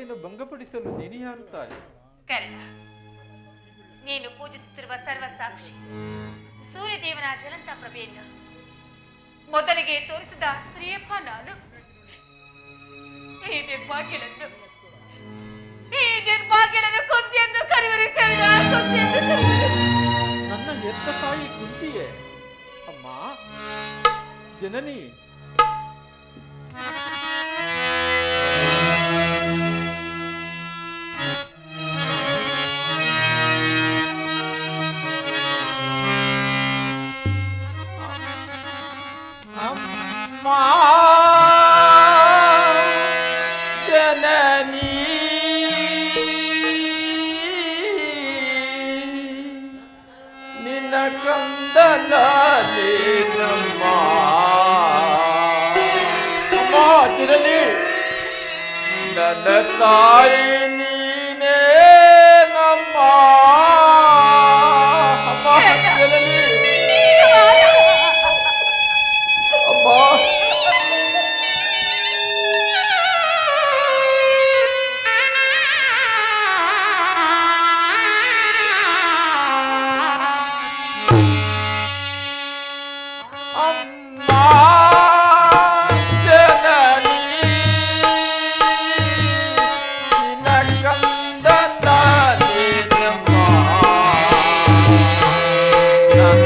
ಮರ್ಯಾದೆಯನ್ನು ಭಂಗಪಡಿಸಲು ನೀನು ಯಾರು ತಾಯಿ? ಕರ್ಣ, ನೀನು ಪೂಜಿಸುತ್ತಿರುವ ಸರ್ವ ಸಾಕ್ಷಿ ಸೂರ್ಯದೇವನ ಜ್ವಲಂತ ಪ್ರಭೆಯನ್ನು ಮೊದಲಿಗೆ ತೋರಿಸಿದ ಸ್ತ್ರೀಯಪ್ಪ ನಾನು. ಈ ನಿರ್ಭಾಗ್ಯನನ್ನು ಕುಂತಿಯೆಂದು ಕರೆಯುವರು ಕರ್ಣ, ಕುಂತಿಯೆಂದು ಕರೆಯುವರು. ನನ್ನ ಹೆತ್ತ ತಾಯಿ ಕುಂತಿಯೇ? ಅಮ್ಮ ಜನನಿ, ಅಮ್ಮ ಜನನಿ, ನಿನ್ನ ಕಂದನಲ್ಲಿ ನಮ್ಮ ಅಮ್ಮ ಜನನಿ, ನನ್ನ ತಾಯಿ ನೀನೇ ನಮ್ಮ ಅಮ್ಮ ಜನನಿ. ಅಮ್ಮ ನನ್ನ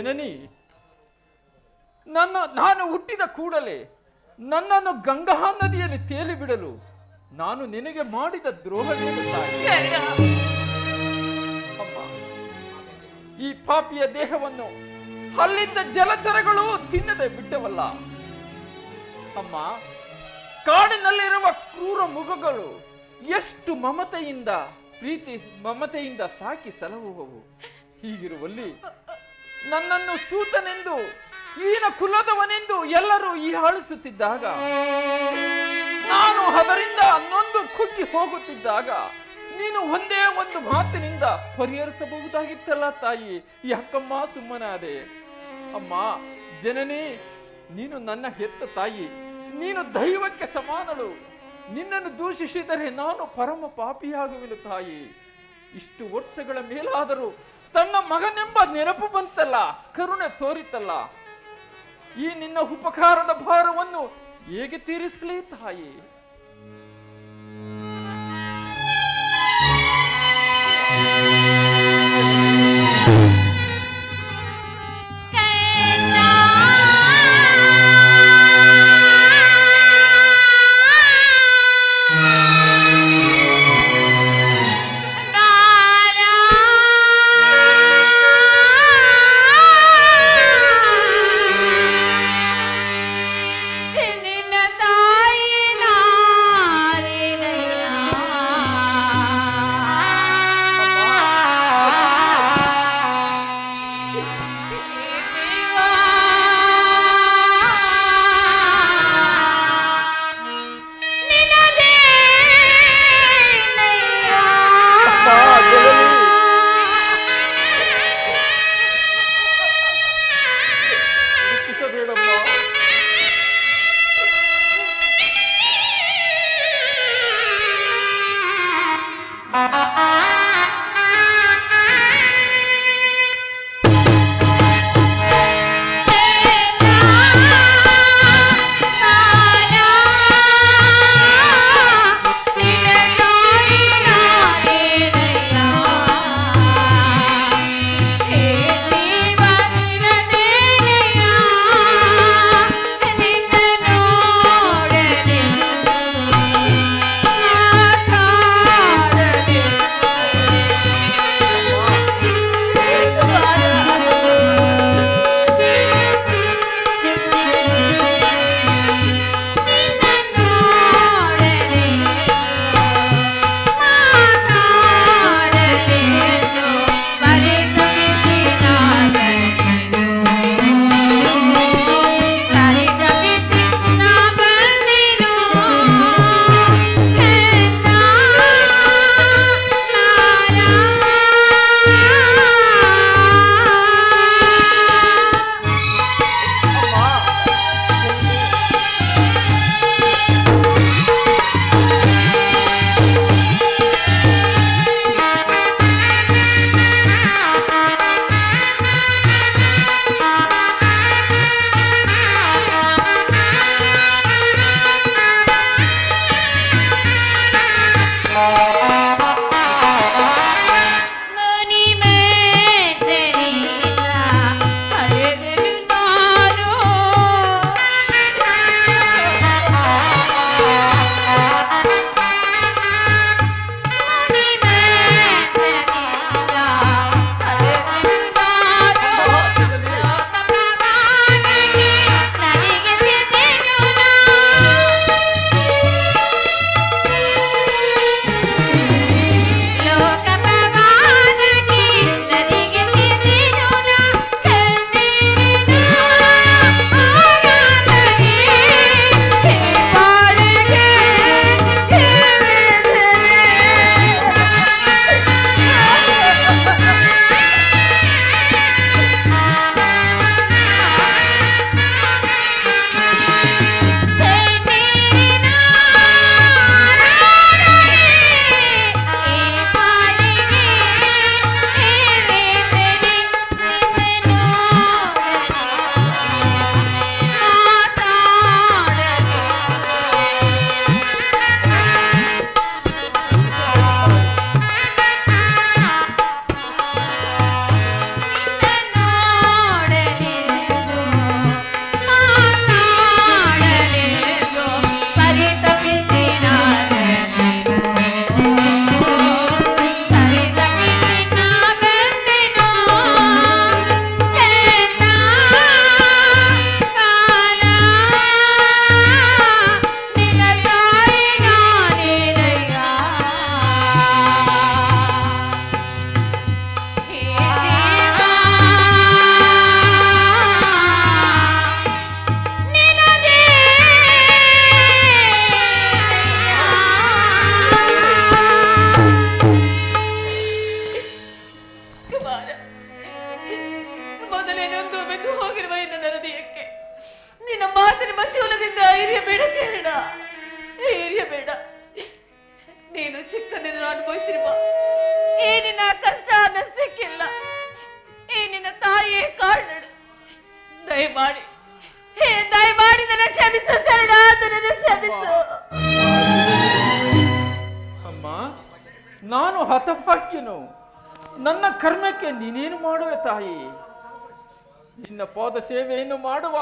ಜನನಿ, ನಾನು ಹುಟ್ಟಿದ ಕೂಡಲೇ ನನ್ನನ್ನು ಗಂಗಾ ನದಿಯಲ್ಲಿ ತೇಲಿ ಬಿಡಲು ನಾನು ನಿನಗೆ ಮಾಡಿದ ದ್ರೋಹವೇನು ತಾಯಿ? ಅಮ್ಮ, ಈ ಪಾಪಿಯ ದೇಹವನ್ನು ಅಲ್ಲಿದ್ದ ಜಲಚರಗಳು ತಿನ್ನದೆ ಬಿಟ್ಟವಲ್ಲ ಅಮ್ಮ. ಕಾಡಿನಲ್ಲಿರುವ ಕ್ರೂರ ಮೃಗಗಳು ಎಷ್ಟು ಮಮತೆಯಿಂದ ಸಾಕಿ ಸಲಹುವವು. ಹೀಗಿರುವಲ್ಲಿ ನನ್ನನ್ನು ಸೂತನೆಂದು, ಈನ ಕುಲದವನೆಂದು ಎಲ್ಲರೂ ಹೀಯಾಳಿಸುತ್ತಿದ್ದಾಗ, ನಾನು ಅದರಿಂದ ನೊಂದು ಕುಗ್ಗಿ ಹೋಗುತ್ತಿದ್ದಾಗ ನೀನು ಒಂದೇ ಒಂದು ಮಾತಿನಿಂದ ಪರಿಹರಿಸಬಹುದಾಗಿತ್ತಲ್ಲ ತಾಯಿ. ಯಾಕಮ್ಮ ಸುಮ್ಮನಾದೆ? ಅಮ್ಮ ಜನನಿ, ನೀನು ನನ್ನ ಹೆತ್ತ ತಾಯಿ, ನೀನು ದೈವಕ್ಕೆ ಸಮಾನಳು. ನಿನ್ನನ್ನು ದೂಷಿಸಿದರೆ ನಾನು ಪರಮ ಪಾಪಿಯಾಗುವೆನು ತಾಯಿ. ಇಷ್ಟು ವರ್ಷಗಳ ಮೇಲಾದರೂ ತನ್ನ ಮಗನೆಂಬ ನೆನಪು ಬಂತಲ್ಲ, ಕರುಣೆ ತೋರಿತಲ್ಲ. ಈ ನಿನ್ನ ಉಪಕಾರದ ಭಾರವನ್ನು ಹೇಗೆ ತೀರಿಸಲಿ ತಾಯಿ? ಧೈರ್ಯ ಬೇಡ ಕಿರಣ, ಧೈರ್ಯ ಬೇಡ. ನೀನು ಚಿಕ್ಕಂದಿನ ಅನುಭವಿಸಿರುವ ಈ ನಿನ್ನ ಕಷ್ಟ ನಷ್ಟಕ್ಕಿಲ್ಲ, ಈ ನಿನ್ನ ತಾಯಿಯೇ ಕಾರಣಳು. ದಯಮಾಡಿ ನನ್ನ ಕ್ಷಮಿಸು ಕಿರಣ, ನನ್ನನ್ನು ಕ್ಷಮಿಸು. ಅಮ್ಮ, ನಾನು ಹತಭಾಗ್ಯನು. ನನ್ನ ಕರ್ಮಕ್ಕೆ ನೀನೇನು ಮಾಡುವೆ ತಾಯಿ? ನಿನ್ನ ಪಾದ ಸೇವೆಯನ್ನು ಮಾಡುವ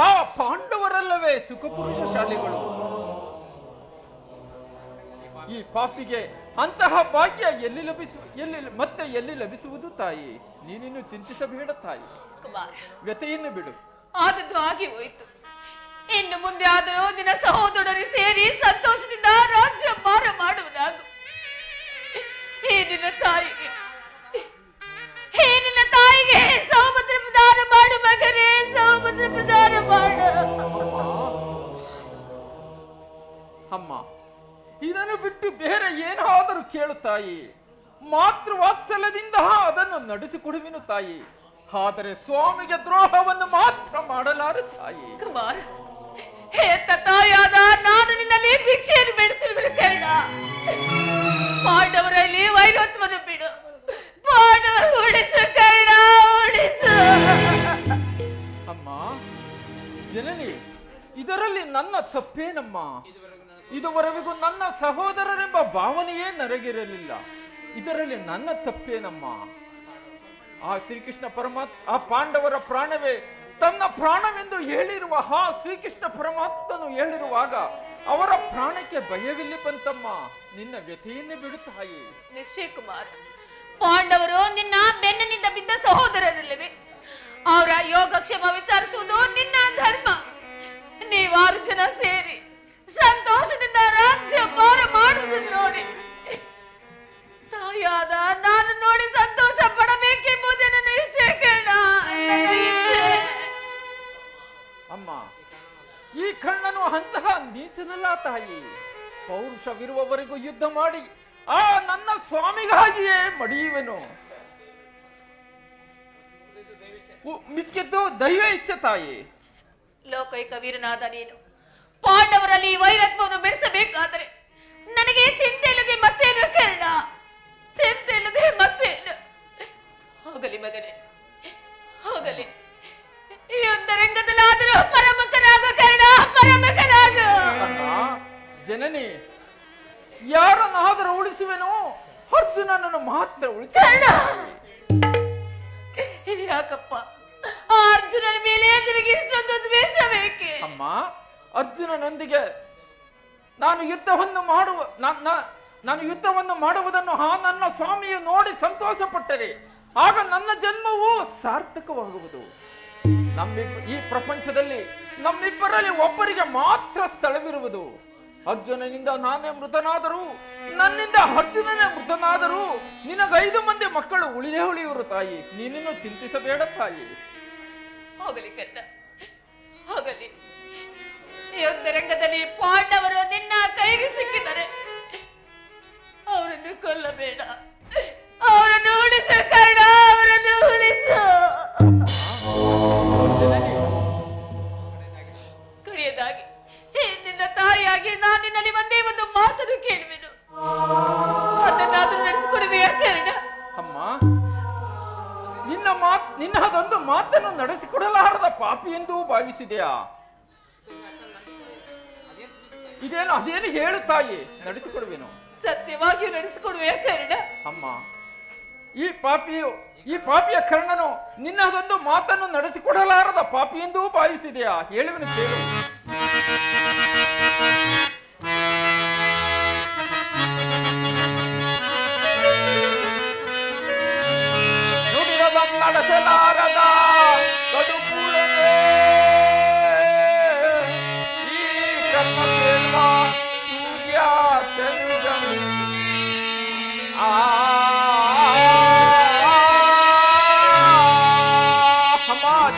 ಆ ಪಾಂಡವರಲ್ಲವೇ ಸುಖಪುರುಷಶಾಲಿಗಳು. ಈ ಪಾಪಿಗೆ ಅಂತಹ ಭಾಗ್ಯ ಎಲ್ಲಿ ಲಭಿಸುವುದು ತಾಯಿ? ನೀನಿನ್ನು ಚಿಂತಿಸಬೇಡ ತಾಯಿ, ಕುಮಾರ, ವ್ಯಥೆಯನ್ನು ಬಿಡು. ಆದದ್ದು ಆಗಿ ಹೋಯಿತು. ಇನ್ನು ಮುಂದೆ ಆದರೂ ನಿನ್ನ ಸಹೋದರರು ಸೇರಿ ಸಂತೋಷದಿಂದ ರಾಜ್ಯ ಮಾರ ಮಾಡುವುದಾಗು. ಈ ನಿನ್ನ ತಾಯಿಗೆ ಸೌಭದ್ರ ಪ್ರದಾನ ಮಾಡು ಮಗನೇ, ಸೌಭದ್ರ ಪ್ರದಾನ ಮಾಡು. ಅಮ್ಮ, ಇದನ್ನು ಬಿಟ್ಟು ಬೇರೆ ಏನಾದರೂ ಕೇಳು ತಾಯಿ. ಮಾತೃವಾತ್ಸಲ್ಯದಿಂದ ಅದನ್ನು ನಡೆಸಿಕೊಡುವೆನು ತಾಯಿ. ಆದರೆ ಸ್ವಾಮಿಗೆ ದ್ರೋಹವನ್ನು ಮಾತ್ರ ಮಾಡಲಾರೆ ತಾಯಿ. ಕುಮಾರ, ಹೆತ್ತ ತಾಯಾದ ನಾನು ನಿನ್ನಲ್ಲಿ ಭಿಕ್ಷೆಯನ್ನು ಬೇಡುತ್ತಿರುವೆನು ಕರ್ಣ. ಪಾಂಡವರಲ್ಲಿ ವೈರತ್ವವನ್ನು ಬಿಡು, ಪಾಂಡವರು ಉಳಿಸು ಕರ್ಣ, ಉಳಿಸು. ಅಮ್ಮ ಜನನಿ, ಇದರಲ್ಲಿ ನನ್ನ ತಪ್ಪೇನಮ್ಮ? ಇದುವರೆಗೂ ನನ್ನ ಸಹೋದರರೆಂಬ ಭಾವನೆಯೇ ನನಗಿರಲಿಲ್ಲ. ಇದರಲ್ಲಿ ನನ್ನ ತಪ್ಪೇನಮ್ಮ? ಆ ಶ್ರೀಕೃಷ್ಣ ಪರಮಾತ್ಮ, ಆ ಪಾಂಡವರ ಪ್ರಾಣವೇ ತನ್ನ ಪ್ರಾಣವೆಂದು ಹೇಳಿರುವ ಆ ಶ್ರೀಕೃಷ್ಣ ಪರಮಾತ್ಮನು ಹೇಳಿರುವಾಗ ಅವರ ಪ್ರಾಣಕ್ಕೆ ಭಯವಿಲ್ಲಿ ಬಂತಮ್ಮ. ನಿನ್ನ ವ್ಯಥೆಯನ್ನೇ ಬಿಡು ತಾಯಿ. ನಿಶ್ಚಯ ಕುಮಾರ, ಪಾಂಡವರು ನಿನ್ನ ಬೆನ್ನಿನಿಂದ ಬಿದ್ದ ಸಹೋದರರಲ್ಲವೇ? ಅವರ ಯೋಗಕ್ಷೇಮ ವಿಚಾರಿಸುವುದು ನಿನ್ನ ಧರ್ಮ. ನೀವಾರು ಜನ ಸೇರಿ ಸಂತೋಷದಿಂದ ರಾಜ್ಯ ಭಾರ ಮಾಡುವುದನ್ನು ನೋಡಿ ತಾಯಾದ ನಾನು ನೋಡಿ ಸಂತೋಷ ಪಡಬೇಕೆಂಬುದೇ ನನ್ನ ಇಚ್ಛೆ ಕರ್ಣ, ನನ್ನ ಇಚ್ಛೆ. ಅಮ್ಮ, ಈ ಕರ್ಣನು ಅಂತಹ ನೀಚನಲ್ಲ ತಾಯಿ. ಪೌರುಷವಿರುವವರೆಗೂ ಯುದ್ಧ ಮಾಡಿ ಆ ನನ್ನ ಸ್ವಾಮಿಗಾಗಿಯೇ ಮಡಿಯುವೆನು. ಮಿಕ್ಕಿದ್ದು ದೈವ ಇಚ್ಛೆ ತಾಯಿ. ಲೋಕೈಕ ವೀರನಾದ ನೀನು ಪಾಂಡವರಲ್ಲಿ ವೈರತ್ವವನ್ನು ಬೆಳೆಸಬೇಕಾದರೆ ನನಗೆ ಚಿಂತೆ ಇಲ್ಲದೆ ಮತ್ತೇನು ಕರ್ಣ, ಚಿಂತೆ ಇಲ್ಲದೆ ಮತ್ತೇನು. ಹೋಗಲಿ ಮಗನೇ, ಹೋಗಲಿ. ಯುದ್ಧರಂಗದಲ್ಲಾದರೂ ಪರಮಕನಾಗು ಕರ್ಣ, ಪರಮಕನಾಗು. ಜನನಿ, ಯಾರನ್ನಾದರೂ ಉಳಿಸುವೆನೋ ಅರ್ಜುನನನ್ನು ಮಾತ್ರ ಉಳಿಸ. ಯಾಕಪ್ಪ ಆ ಅರ್ಜುನನ ಮೇಲೆ ನಿನಗೆ ಇಷ್ಟೊಂದು ದ್ವೇಷ ಬೇಕೆ? ಅಮ್ಮ, ಅರ್ಜುನನೊಂದಿಗೆ ನಾನು ಯುದ್ಧವನ್ನು ಮಾಡುವುದನ್ನು ಆ ನನ್ನ ಸ್ವಾಮಿಯು ನೋಡಿ ಸಂತೋಷ ಪಟ್ಟರೆ ಆಗ ನನ್ನ ಜನ್ಮವೂ ಸಾರ್ಥಕವಾಗುವುದು. ಈ ಪ್ರಪಂಚದಲ್ಲಿ ನಮ್ಮಿಬ್ಬರಲ್ಲಿ ಒಬ್ಬರಿಗೆ ಮಾತ್ರ ಸ್ಥಳವಿರುವುದು. ಅರ್ಜುನನಿಂದ ನಾನೇ ಮೃತನಾದರೂ, ನನ್ನಿಂದ ಅರ್ಜುನನೇ ಮೃತನಾದರೂ ನಿನಗೆ 5 ಮಂದಿ ಮಕ್ಕಳು ಉಳಿಯುವರು ತಾಯಿ. ನೀನಿನ್ನು ಚಿಂತಿಸಬೇಡ ತಾಯಿ. ಹೋಗಲಿ ಕರ್ಣ, ಹೋಗಲಿ. ಯುದ್ಧರಂಗದಲ್ಲಿ ಪಾಂಡವರು ನಿನ್ನ ಕೈಗೆ ಸಿಕ್ಕಿದರೆ ಅವರನ್ನು ಕೊಲ್ಲಬೇಡ, ಅವರನ್ನು ಉಳಿಸು ಕರ್ಣ, ಅವರನ್ನು ಉಳಿಸು. ಕಡೆಯದಾಗಿ ನಿನ್ನ ತಾಯಿಯಾಗಿ ನಾನು ನಿನ್ನಲ್ಲಿ ಒಂದೇ ಒಂದು ಮಾತನ್ನು ಕೇಳುವೆನು, ಅದನ್ನಾದರೂ ನಡೆಸಿಕೊಡುವೆಯಾ ಕರ್ಣ? ಅಮ್ಮ, ನಿನ್ನ ಅದೊಂದು ಮಾತನ್ನು ನಡೆಸಿಕೊಡಲಾರದ ಪಾಪಿ ಎಂದು ಭಾವಿಸಿದೆಯಾ? ಅದೇನು ಹೇಳು ತಾಯಿ, ನಡೆಸಿಕೊಡುವೆನು. ಸತ್ಯವಾಗಿಯೂ ನಡೆಸಿಕೊಡುವೆಯಾ ಕರ್ಣ? ಅಮ್ಮ, ಈ ಪಾಪಿಯ ಕರ್ಣನು ನಿನ್ನದೊಂದು ಮಾತನ್ನು ನಡೆಸಿಕೊಡಲಾರದ ಪಾಪಿ ಎಂದು ಭಾವಿಸಿದೆಯಾ? ಹೇಳುವೆನು ಕೇಳು. ನುಡಿರದ ನಡೆಸಲಾರದ ಕಡುಕೂಡಲೇ ಈ ಕರ್ಮ ಕೇಳುವ ಸೂರ್ಯ ತೆರೆದನು.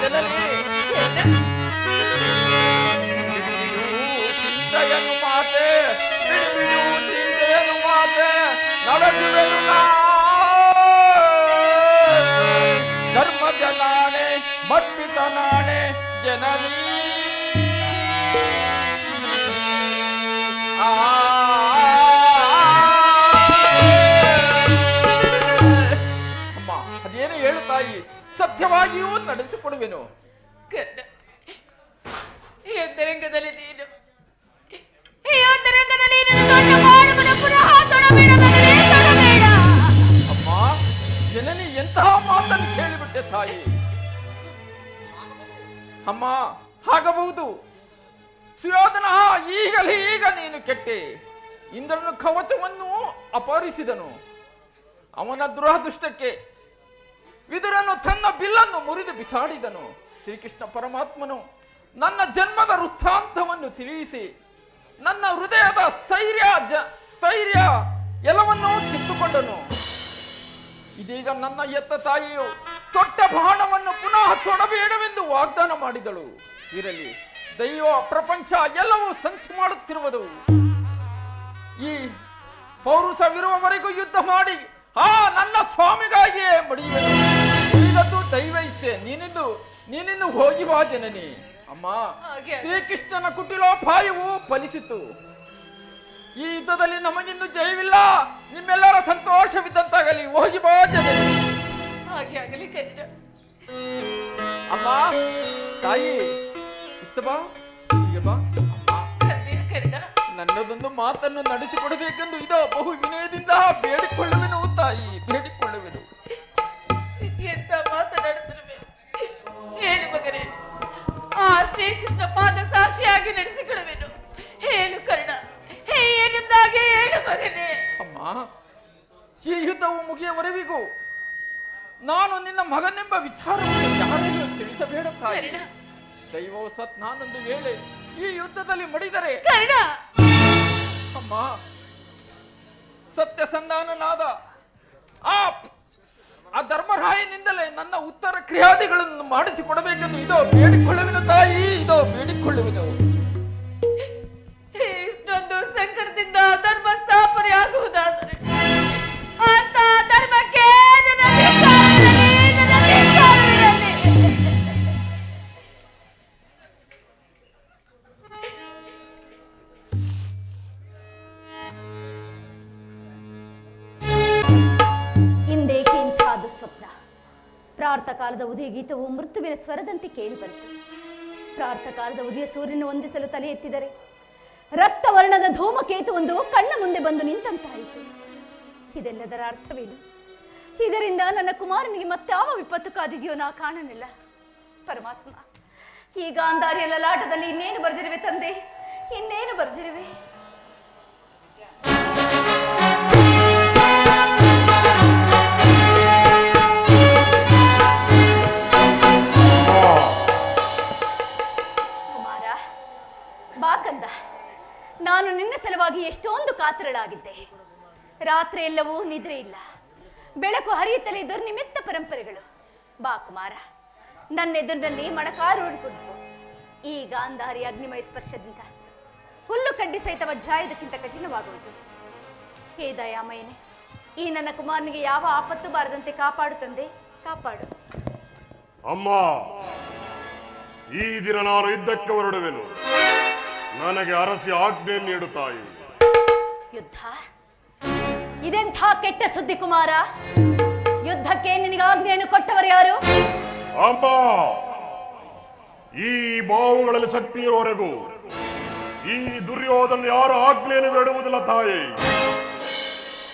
ಜನನಿ, ಚಿಂತೆಯನ್ನು ಮಾತೆ ಬಿಡು, ಚಿಂತೆಯನ್ನು ಮಾತೆ ನಡೆಸುವೆನು ನಾ. ಧರ್ಮದ ನಾಣೆ ಮರ್ಪಿತ ನಾಣೆ ಜನನಿ. ಸಾಮರ್ಥ್ಯವಾಗಿಯೂ ನಡೆಸಿಕೊಡುವೆನು. ಕರ್ಣ, ಈ ಅಂತರಂಗದಲ್ಲಿ ನೀನು ದೊಡ್ಡ ಮಾಡುವುದನ್ನು ಪುನಃ ತೊಡಬೇಡ ಮಗನೇ, ತೊಡಬೇಡ. ಅಮ್ಮ, ಜನನಿ ಎಂತಹ ಮಾತನ್ನು ಕೇಳಿಬಿಟ್ಟೆ ತಾಯಿ. ಅಮ್ಮ, ಆಗಬಹುದು. ಸುಯೋಧನ ಈಗ ನೀನು ಕೆಟ್ಟೆ. ಇಂದ್ರನ ಕವಚವನ್ನು ಅಪಹರಿಸಿದನು. ಅವನ ದುರದೃಷ್ಟಕ್ಕೆ ವಿದುರನು ತನ್ನ ಬಿಲ್ಲನ್ನು ಮುರಿದು ಬಿಸಾಡಿದನು. ಶ್ರೀಕೃಷ್ಣ ಪರಮಾತ್ಮನು ನನ್ನ ಜನ್ಮದ ವೃತ್ತಾಂತವನ್ನು ತಿಳಿಸಿ ನನ್ನ ಹೃದಯದ ಸ್ಥೈರ್ಯ ಎಲ್ಲವನ್ನೂ ಕಿತ್ತುಕೊಂಡನು. ಇದೀಗ ನನ್ನ ಎತ್ತ ತಾಯಿಯು ತೊಟ್ಟ ಬಾಣವನ್ನು ಪುನಃ ತೊಡಬೇಡವೆಂದು ವಾಗ್ದಾನ ಮಾಡಿದಳು. ಇರಲಿ, ದೈವ ಪ್ರಪಂಚ ಎಲ್ಲವೂ ಸಂಚು ಮಾಡುತ್ತಿರುವುದು. ಈ ಪೌರುಷವಿರುವವರೆಗೂ ಯುದ್ಧ ಮಾಡಿ ನನ್ನ ಸ್ವಾಮಿಗಾಗಿಯೇ ಮಡಿಯುವೆನು. ಉಳಿದದ್ದು ದೈವ ಇಚ್ಛೆ. ನೀನಿಂದು ಹೋಗಿ ಬಾ ಜನನಿ. ಅಮ್ಮ, ಶ್ರೀಕೃಷ್ಣನ ಕುಟಿಲೋಪಾಯವು ಫಲಿಸಿತು. ಈ ಯುದ್ಧದಲ್ಲಿ ನಮಗಿನ್ನು ಜಯವಿಲ್ಲ. ನಿಮ್ಮೆಲ್ಲರ ಸಂತೋಷವಿದ್ದಂತಾಗಲಿ. ಹೋಗಿ ಬಾ ಜನನಿ. ಹಾಗೆ ಆಗಲಿ ಕರ್ಣ. ಅಮ್ಮ, ತಾಯಿ, ಇತ್ತ ಬಾ, ಹೀಗೆ ಬಾ. ಕರ್ಣ, ನನ್ನದೊಂದು ಮಾತನ್ನು ನಡೆಸಿಕೊಡಬೇಕೆಂದು ಇದೋ ಬಹು ವಿನಯದಿಂದ ಬೇಡಿಕೊಳ್ಳುವೆನು ತಾಯಿ, ಬೇಡಿಕೊಳ್ಳುವೆನು. ಎಂತ ಮಾತನಾಡುತ್ತಿರುವೆ? ಏನು ಮಗನೇ, ಆ ಶ್ರೀಕೃಷ್ಣ ಪಾದ ಸಾಕ್ಷಿಯಾಗಿ ನಡೆಸಿಕೊಡುವೆನು. ಏನು ಕರ್ಣ, ಏನೆಂದಾಗೆ ಏನು ಮಗನೇ. ಅಮ್ಮ, ಈ ಯುದ್ಧವು ಮುಗಿಯುವವರೆವಿಗೂ ನಾನು ನಿನ್ನ ಮಗನೆಂಬ ವಿಚಾರವನ್ನು ಯಾರಿಗೂ ತಿಳಿಸಬೇಡ ತಾಯಿ. ದೈವೋ ಸತ್ ನಾನೊಂದು ವೇಳೆ ಈ ಯುದ್ಧದಲ್ಲಿ ಮಡಿದರೆ ಕರ್ಣ, ಅಮ್ಮ, ಸತ್ಯಸಂಧಾನನಾದ ಆ ಧರ್ಮರಾಯನಿಂದಲೇ ನನ್ನ ಉತ್ತರ ಕ್ರಿಯಾದಿಗಳನ್ನು ಮಾಡಿಸಿಕೊಡಬೇಕೆಂದು ಇದೋ ಬೇಡಿಕೊಳ್ಳುವೆನು ತಾಯಿ, ಇದೋ ಬೇಡಿಕೊಳ್ಳುವೆನು. ಇಷ್ಟೊಂದು ಸಂಕಟದಿಂದ ಧರ್ಮ ಸ್ಥಾಪನೆ ಆಗುವುದಾದರೆ ಅಂತ ಧರ್ಮಕ್ಕೆ ನನ್ನ ಧಿಕ್ಕಾರವಿರಲಿ. ಇಂದೇಕೆ ಇಂಥಾದ ಸ್ವಪ್ನ? ಪ್ರಾರ್ಥಕಾಲದ ಉದಯ ಗೀತವು ಮೃತ್ಯುವಿನ ಸ್ವರದಂತೆ ಕೇಳಿಬಂತು. ಪ್ರಾರ್ಥಕಾಲದ ಉದಯ ಸೂರ್ಯನ ವಂದಿಸಲು ತಲೆ ಎತ್ತಿದರೆ ರಕ್ತವರ್ಣದ ಧೂಮಕೇತು ಒಂದು ಕಣ್ಣ ಮುಂದೆ ಬಂದು ನಿಂತಂತಾಯಿತು. ಇದೆಲ್ಲದರ ಅರ್ಥವೇನು? ಇದರಿಂದ ನನ್ನ ಕುಮಾರನಿಗೆ ಮತ್ತಾವ ವಿಪತ್ತು ಕಾದಿದೆಯೋ ನಾ ಕಾಣಲಿಲ್ಲ. ಪರಮಾತ್ಮ, ಈ ಗಾಂಧಾರಿಯ ಲಲಾಟದಲ್ಲಿ ಇನ್ನೇನು ಬರೆದಿರುವೆ ತಂದೆ, ಇನ್ನೇನು ಬರೆದಿರುವೆ? ಕುಮಾರ, ಬಾಕಂದ, ನಾನು ನಿನ್ನ ಸಲುವಾಗಿ ಎಷ್ಟೊಂದು ಕಾತರಳಾಗಿದ್ದೆ. ರಾತ್ರಿ ಎಲ್ಲವೂ ನಿದ್ರೆ ಇಲ್ಲ, ಬೆಳಕು ಹರಿಯುತ್ತಲೇ ದುರ್ನಿಮಿತ್ತ ಪರಂಪರೆಗಳು. ಬಾ ಕುಮಾರ, ನನ್ನೆದುರಿನಲ್ಲಿ ಮಣಕಾರೂರಿಕೊಂಡು ಈ ಗಾಂಧಾರಿ ಅಗ್ನಿಮಯ ಸ್ಪರ್ಶದಿಂದ ಹುಲ್ಲು ಕಡ್ಡಿ ಸಹಿತ ವಜ್ರಾಯುಧಕ್ಕಿಂತ ಕಠಿಣವಾಗುವುದು. ಹೇ ದಯಾಮಯನೇ, ಈ ನನ್ನ ಕುಮಾರನಿಗೆ ಯಾವ ಆಪತ್ತು ಬಾರದಂತೆ ಕಾಪಾಡು ತಂದೆ, ಕಾಪಾಡು. ಅಮ್ಮ, ಈ ದಿನ ನಾನು ಯುದ್ಧಕ್ಕೆ ಹೊರಡುವೆನು. ನನಗೆ ಅರಸಿ ಆಜ್ಞೆ ನೀಡು ತಾಯಿ. ಯುದ್ಧ? ಇದೆಂಥ ಕೆಟ್ಟ ಸುದ್ದಿ ಕುಮಾರ. ಯುದ್ಧಕ್ಕೆ ನಿನಗೆ ಆಜ್ಞೆಯನ್ನು ಕೊಟ್ಟವರು ಯಾರು? ಅಮ್ಮ, ಈ ಬಾವುಗಳಲ್ಲಿ ಶಕ್ತಿ ಇರುವವರೆಗೂ ಈ ದುರ್ಯೋಧನ ಯಾರು ಆಜ್ಞೆಯನ್ನು ಬೇಡುವುದಿಲ್ಲ ತಾಯಿ.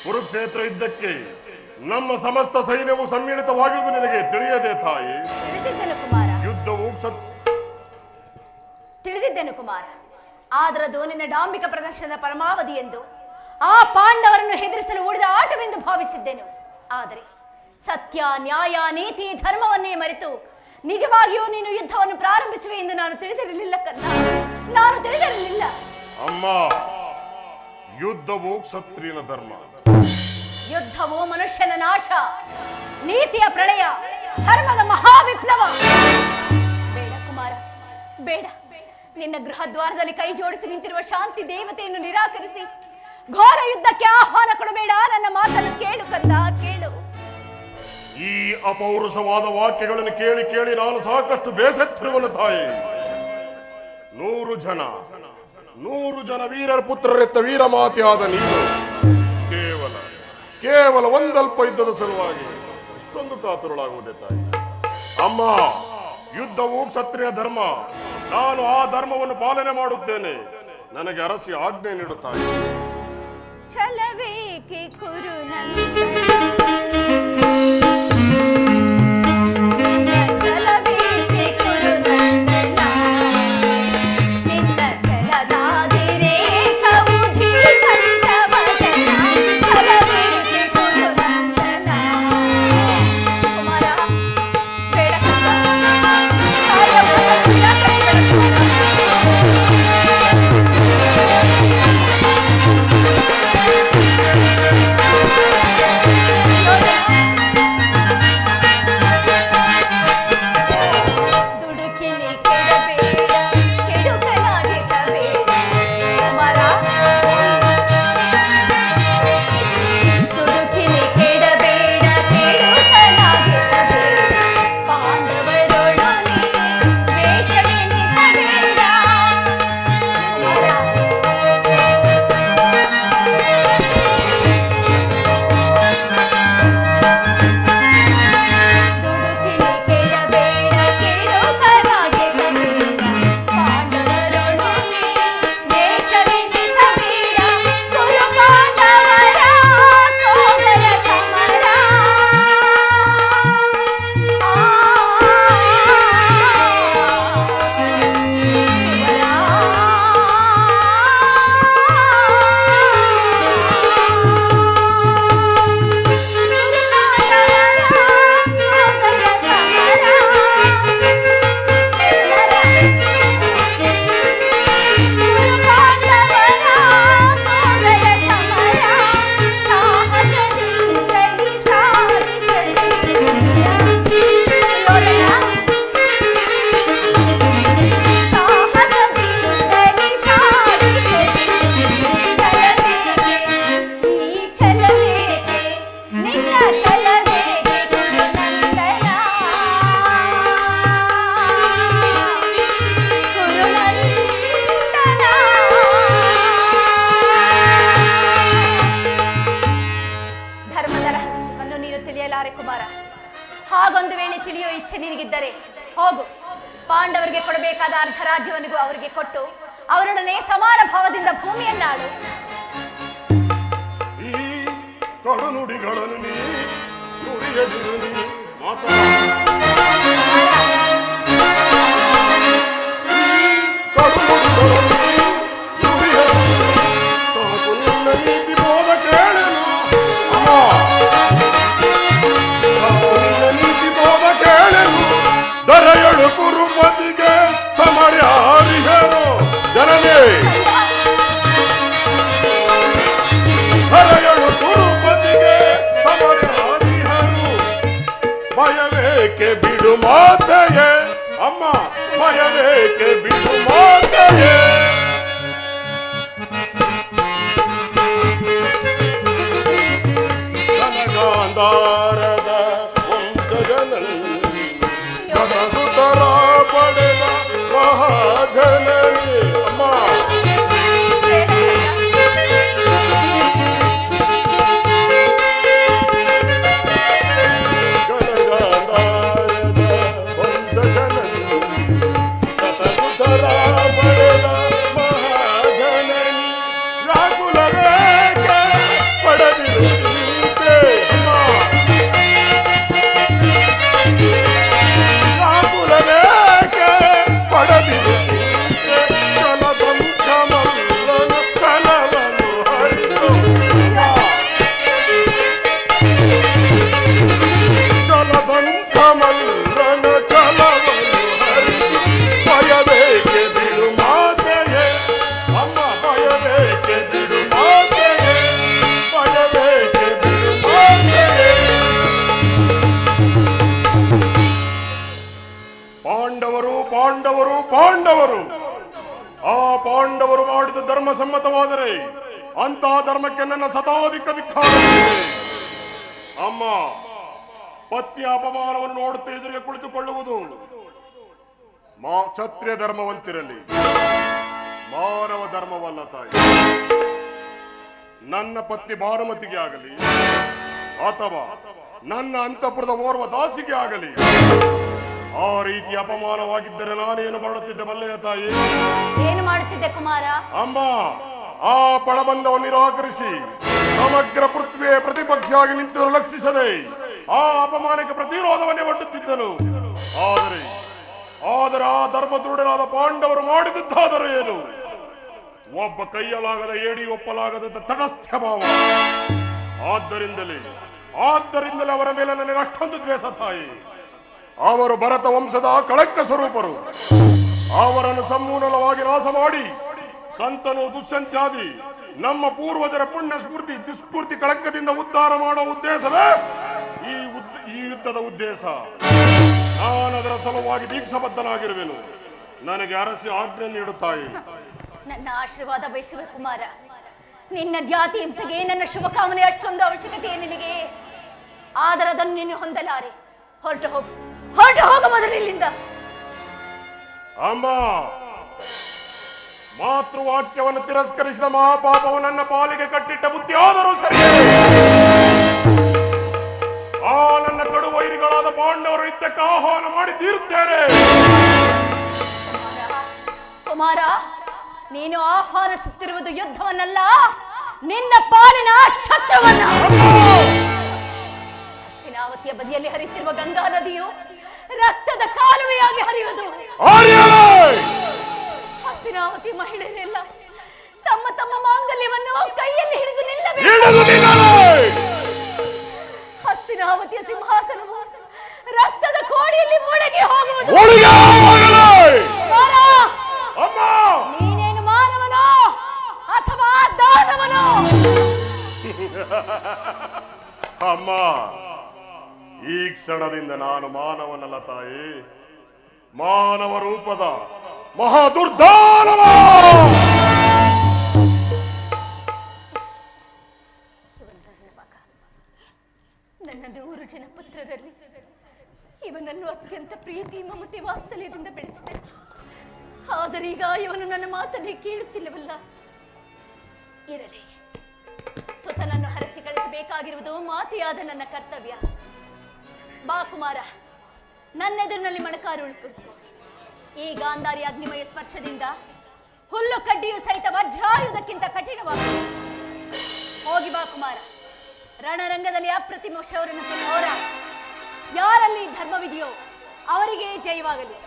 ಕುರುಕ್ಷೇತ್ರ ಯುದ್ಧಕ್ಕೆ ನಮ್ಮ ಸಮಸ್ತ ಸೈನ್ಯವು ಸಮ್ಮಿಳಿತವಾಗಿರುವುದು ನಿನಗೆ ತಿಳಿಯದೆ ತಾಯಿ? ತಿಳಿದಿದ್ದೆನು ಕುಮಾರ, ಯುದ್ಧವು ತಿಳಿದಿದ್ದೆನು ಕುಮಾರ. ಆದರದು ನಿನ್ನ ಡಾಂಬಿಕ ಪ್ರದರ್ಶನದ ಪರಮಾವಧಿ ಎಂದು, ಆ ಪಾಂಡವರನ್ನು ಹೆದರಿಸಲು ಉಳಿದ ಆಟವೆಂದು ಭಾವಿಸಿದ್ದೆನು. ಆದರೆ ಸತ್ಯ, ನ್ಯಾಯ, ನೀತಿ, ಧರ್ಮವನ್ನೇ ಮರೆತು ನಿಜವಾಗಿಯೂ ನೀನು ಯುದ್ಧವನ್ನು ಪ್ರಾರಂಭಿಸುವೆ ಎಂದು ನಾನು ತಿಳಿದಿರಲಿಲ್ಲ ಕನ್ನ, ನಾನು ತಿಳಿದಿರಲಿಲ್ಲ. ಅಮ್ಮ, ಯುದ್ಧವು ಕ್ಷತ್ರಿಯನ ಧರ್ಮ. ಯುದ್ಧವು ಮನುಷ್ಯನ ನಾಶ, ನೀತಿಯ ಪ್ರಳಯ, ಧರ್ಮದ ಮಹಾವಿಪ್ಲವ. ಬೇಡ ಕುಮಾರ, ಬೇಡ. ನಿನ್ನ ಗೃಹ ದ್ವಾರದಲ್ಲಿ ಕೈ ಜೋಡಿಸಿ ನಿಂತಿರುವ ಶಾಂತಿ ದೇವತೆಯನ್ನು ನಿರಾಕರಿಸಿ ಘೋರ ಯುದ್ಧಕ್ಕೆ ಆಹ್ವಾನ ಕೊಡಬೇಡ. ನನ್ನ ಮಾತನ್ನು ಕೇಳು ಕಂದ, ಕೇಳು. ಈ ಅಪೌರುಷವಾದ ವಾಕ್ಯಗಳನ್ನು ಕೇಳಿ ಕೇಳಿ ನಾನು ಸಾಕಷ್ಟು ಬೇಸತ್ತಿರುವನು ತಾಯಿ. 100 ಜನ ವೀರರ ಪುತ್ರರೆತ್ತ ವೀರ ಮಾತೆಯಾದ ನೀನು ಕೇವಲ ಒಂದಲ್ಪ ಯುದ್ಧದ ಸಲುವಾಗಿ ಇಷ್ಟೊಂದು ಕಾತುರಳಾಗುವುದೇ ತಾಯಿ? ಅಮ್ಮ, ಯುದ್ಧವು ಕ್ಷತ್ರಿಯ ಧರ್ಮ. ನಾನು ಆ ಧರ್ಮವನ್ನು ಪಾಲನೆ ಮಾಡುತ್ತೇನೆ. ನನಗೆ ಅರಸಿ ಆಜ್ಞೆ ನೀಡುತ್ತಾನೆ. ಛಲವೇಕೆ ಕುರು ಹಾಗೊಂದು ವೇಳೆ ತಿಳಿಯೋ ಇಚ್ಛೆ ನಿನಗಿದ್ದರೆ ಹೋಗು, ಪಾಂಡವರಿಗೆ ಕೊಡಬೇಕಾದ ಅರ್ಧ ರಾಜ್ಯವನಿಗೂ ಅವರಿಗೆ ಕೊಟ್ಟು ಅವರೊಡನೆ ಸಮಾನ ಭಾವದಿಂದ ಭೂಮಿಯನ್ನಾಡು. ಈ ಕಡು ನುಡಿಗಳನ್ನು ನೀ ನುಡಿಯದಿರು ನೀ ದರೆಯಳು ಕುರುಪತಿಗೆ ಸಮರ್ಯಾರಿಹರು ಜನನೇ, ದರೆಯಳು ಕುರುಪತಿಗೆ ಸಮರ್ಯಾರಿಹರು. ಭಯವೇಕೆ ಬಿಡು ಮಾತೆಯೇ ಅಮ್ಮ, ಭಯವೇಕೆ ಬಿಡು ಮಾತೆಯೇ. ಗಾಂಧಾರದ ವಂಶಜನಲ್ಲಿ ಸದಸುತರ ಪಡೆದ ಮಹಾಜನನಿ ಅಮ್ಮ. ಗಣಗಾಂಧಾರದ ವಂಶಜನನಿ ಸದಸುತರ ಪಡೆದ ಮಹಾಜನನಿ ರಾಕುಲವೇಕೆ ಪಡೆದಿರು ಚಿಂತೆ ಅಮ್ಮ. ರಾಕುಲವೇಕೆ ಪಡೆದಿರು ಚಿಂತೆ ಚಲದಂತ ಮಲ್ಲನ ಚಲವನ್ನು ಹರಿದು ಚಲದಂತ ಮಲ್ಲನ ಚಲವನ್ನು ಹರಿದು. ಭಯವೇಕೆ ಬಿಡು ಮಾತೆಯೇ ಅಮ್ಮ, ಭಯವೇಕೆ ಬಿಡು ಮಾತೆಯೇ, ಭಯವೇಕೆ ಬಿಡು ಮಾತೆಯೇ. ಪಾಂಡವರು ಪಾಂಡವರು ಪಾಂಡವರು, ಆ ಪಾಂಡವರು ಮಾಡಿದ ಧರ್ಮ ಸಮ್ಮತವಾದರೆ ಅಂತಹ ಧರ್ಮಕ್ಕೆ ನನ್ನ ಸತಾಧಿಕ ಧಿಕ್ಕಾರ ಅಮ್ಮ. ಪತ್ನಿಯ ಅಪಮಾನವನ್ನು ನೋಡುತ್ತಾ ಎದುರಿಗೆ ಕುಳಿತುಕೊಳ್ಳುವುದು ಕ್ಷತ್ರಿಯ ಧರ್ಮವಂತಿರಲಿ, ಮಾನವ ಧರ್ಮವಲ್ಲ ತಾಯಿ. ನನ್ನ ಪತ್ನಿ ಭಾನುಮತಿಗೆ ಆಗಲಿ ಅಥವಾ ನನ್ನ ಅಂತಃಪುರದ ಓರ್ವ ದಾಸಿಗೆ ಆಗಲಿ ಆ ರೀತಿ ಅಪಮಾನವಾಗಿದ್ದರೆ ನಾನೇನು ಮಾಡುತ್ತಿದ್ದೆ ಬಲ್ಲೆಯ ತಾಯಿ? ಏನು ಮಾಡುತ್ತಿದ್ದೆ ಕುಮಾರ? ಅಮ್ಮ, ಆ ಪಣಬಂಧವನ್ನು ನಿರಾಕರಿಸಿ ಸಮಗ್ರ ಪೃಥ್ವಿಯ ಪ್ರತಿಪಕ್ಷವಾಗಿ ನಿಂತಿದ್ದರು ಲಕ್ಷಿಸದೆ ಆ ಅಪಮಾನಕ್ಕೆ ಪ್ರತಿರೋಧವನ್ನೇ ಒಡ್ಡುತ್ತಿದ್ದನು. ಆದರೆ ಆ ಧರ್ಮದೃಢರಾದ ಪಾಂಡವರು ಮಾಡಿದ್ದಾದರೂ ಏನು? ಒಬ್ಬ ಕೈಯಲಾಗದ ಏಡಿ ಒಪ್ಪಲಾಗದ ತಟಸ್ಥ ಭಾವ. ಆದ್ದರಿಂದಲೇ ಅವರ ಮೇಲೆ ನನಗೆ ಅಷ್ಟೊಂದು ದ್ವೇಷ ತಾಯಿ. ಅವರು ಭರತ ವಂಶದ ಕಳಂಕ ಸ್ವರೂಪರು. ಅವರನ್ನು ಸಮೂಲವಾಗಿ ನಾಶ ಮಾಡಿ ಸಂತನು ದುಷ್ಯಂತ್ಯಾದಿ ನಮ್ಮ ಪೂರ್ವಜರ ಪುಣ್ಯ ದುಸ್ಫೂರ್ತಿ ಕಳಂಕದಿಂದ ಉದ್ಧಾರ ಮಾಡುವ ಉದ್ದೇಶವೇ ಈ ಯುದ್ಧದ ಉದ್ದೇಶ. ನಾನದರ ಸಲುವಾಗಿ ದೀಕ್ಷಾಬದ್ಧನಾಗಿರುವೆನು. ನನಗೆ ಅರಸಿ ಆಜ್ಞೆ ನೀಡುತ್ತಾಯಿ. ನನ್ನ ಆಶೀರ್ವಾದ ಬಯಸುವೆ ಕುಮಾರ. ನಿನ್ನ ಜಾತಿ ಹಿಂಸೆಗೆ ನನ್ನ ಶುಭಕಾಮನೆ ಅಷ್ಟೊಂದು ಅವಶ್ಯಕತೆ ನಿನಗೆ. ಆದರೆ ಅದನ್ನು ನೀನು ಹೊಂದಲಾರೆ. ಹೊರಟು ಹೋಗು ಮೊದಲು ಇಲ್ಲಿಂದ. ಅಮ್ಮ, ಮಾತೃವಾಕ್ಯವನ್ನು ತಿರಸ್ಕರಿಸಿದ ಮಹಾಪಾಪವು ನನ್ನ ಪಾಲಿಗೆ ಕಟ್ಟಿಟ್ಟ ಬುದ್ಧಿ ಆದರೂ ಸರಿ. ಆ ನನ್ನ ಕಡು ವೈರಿಗಳಾದ ಪಾಂಡವರು ಯುದ್ಧಕ್ಕೆ ಆಹ್ವಾನ ಮಾಡಿ ತೀರುತ್ತೇನೆ. ಕುಮಾರ, ನೀನು ಆಹ್ವಾನಿಸುತ್ತಿರುವುದು ಯುದ್ಧವನ್ನಲ್ಲ, ನಿನ್ನ ಪಾಲಿನ ಶತ್ರುವನ್ನ. ಹಸ್ತಿನಾವತಿಯ ಬದಿಯಲ್ಲಿ ಹರಿಯುತ್ತಿರುವ ಗಂಗಾ ನದಿಯು ರಕ್ತದ ಕಾಲುವೆಯಾಗಿ ಹರಿಯುವುದು. ಹಸ್ತಿನಾವತಿ ಮಹಿಳೆಯರೆಲ್ಲ ತಮ್ಮ ತಮ್ಮ ಮಾಂಗಲ್ಯವನ್ನು ಕೈಯಲ್ಲಿ ಹಿಡಿದು ನಿಲ್ಲಬೇಕು. ಹಸ್ತಿನಾವತಿಯ ಸಿಂಹಾಸನವು ರಕ್ತದ ಕೋಡಿಯಲ್ಲಿ ಮುಳುಗಿ ಹೋಗುವುದು. ನೀನೇನು ಮಾನವನೋ ಅಥವಾ ದಾನವನೋ? ಅಮ್ಮ, ಈ ಕ್ಷಣದಿಂದ ನಾನು ಮಾನವನಲ್ಲ ತಾಯಿ, ಮಾನವ ರೂಪದ ಮಹಾದುರ್ದಾನವ. ನನ್ನ 100 ಜನ ಪುತ್ರರಲ್ಲಿ ಇವನನ್ನು ಅತ್ಯಂತ ಪ್ರೀತಿ ಮಮತೆ ವಾತ್ಸಲ್ಯದಿಂದ ಬೆಳೆಸಿದೆ. ಆದರೆ ಈಗ ಇವನು ನನ್ನ ಮಾತನ್ನೇ ಕೇಳುತ್ತಿಲ್ಲವಲ್ಲ. ಇರಲಿ, ಸುತನನ್ನು ಹರಸಿ ಕಳಿಸಬೇಕಾಗಿರುವುದು ಮಾತೆಯಾದ ನನ್ನ ಕರ್ತವ್ಯ. ಬಾ ಕುಮಾರ, ನನ್ನೆದುರಿನಲ್ಲಿ ಮಣಕಾರುಳುಕು. ಈ ಗಾಂಧಾರಿ ಅಗ್ನಿಮಯ ಸ್ಪರ್ಶದಿಂದ ಹುಲ್ಲು ಕಡ್ಡಿಯು ಸಹಿತ ವಜ್ರಾಯುಧಕ್ಕಿಂತ ಕಠಿಣವಾಗಿದೆ. ಹೋಗಿ ಬಾ ಕುಮಾರ, ರಣರಂಗದಲ್ಲಿ ಅಪ್ರತಿಮ ಶೌರ್ಯನ ಹೋರಾಟ. ಯಾರಲ್ಲಿ ಧರ್ಮವಿದೆಯೋ ಅವರಿಗೆ ಜಯವಾಗಲಿ.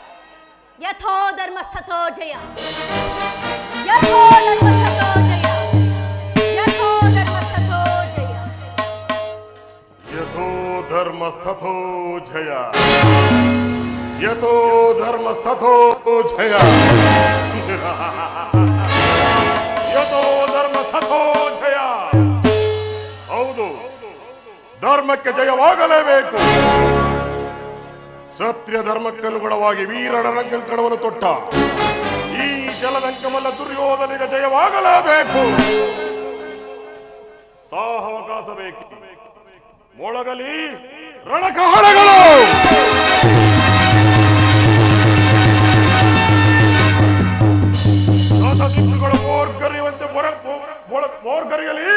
ಯಥೋ ಧರ್ಮಸ್ಥತೋ ಜಯ, ಯಥೋ ಧರ್ಮಸ್ಥತೋ ಜಯ, ಯಥೋ ಧರ್ಮಸ್ಥತೋ ಜಯ, ಯಥೋ ಧರ್ಮಸ್ಥತೋ ಜಯ, ಯಥೋ ಧರ್ಮಸ್ಥತೋ ಜಯ, ಯಥೋ ಧರ್ಮಸ್ಥತೋ ಜಯ. ಹೌದು, ಧರ್ಮಕ್ಕೆ ಜಯವಾಗಲೇಬೇಕು. ಕ್ಷತ್ರಿಯ ಧರ್ಮಕ್ಕನುಗುಣವಾಗಿ ವೀರನ ರಂಗಂಕಣವನ್ನು ತೊಟ್ಟ ಈ ಜಲದಂಕಮಲ್ಲ ದುರ್ಯೋಧನಿಗೆ ಜಯವಾಗಲೇಬೇಕು. ಸಾಹವಕಾಶ ಬೇಕು. ಮೊಳಗಲಿ ರಣಕಹಳಗಳು. ದಿಕ್ಕುಗಳು ಮೋರ್ಗರಿಯುವಂತೆ ಮೋರ್ಗರಿಯಲಿ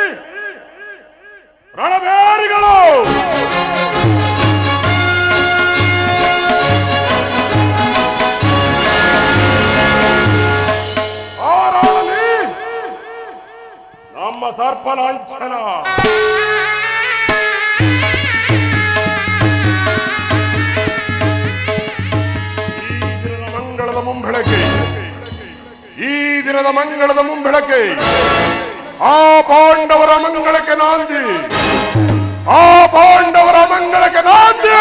ರಣಬೇರಿಗಳು. ಆರಾಳಲಿ ನಮ್ಮ ಸರ್ಪಲಾಂಛನ. ಈ ದಿನದ ಮಂಗಳದ ಮುಂಬೆಳಕೆ ಆ ಪಾಂಡವರ ಮಂಗಳಕ್ಕೆ ನಾಂದಿ, ಆ ಪಾಂಡವರ ಮಂಗಳಕ್ಕೆ ನಾಂದಿ.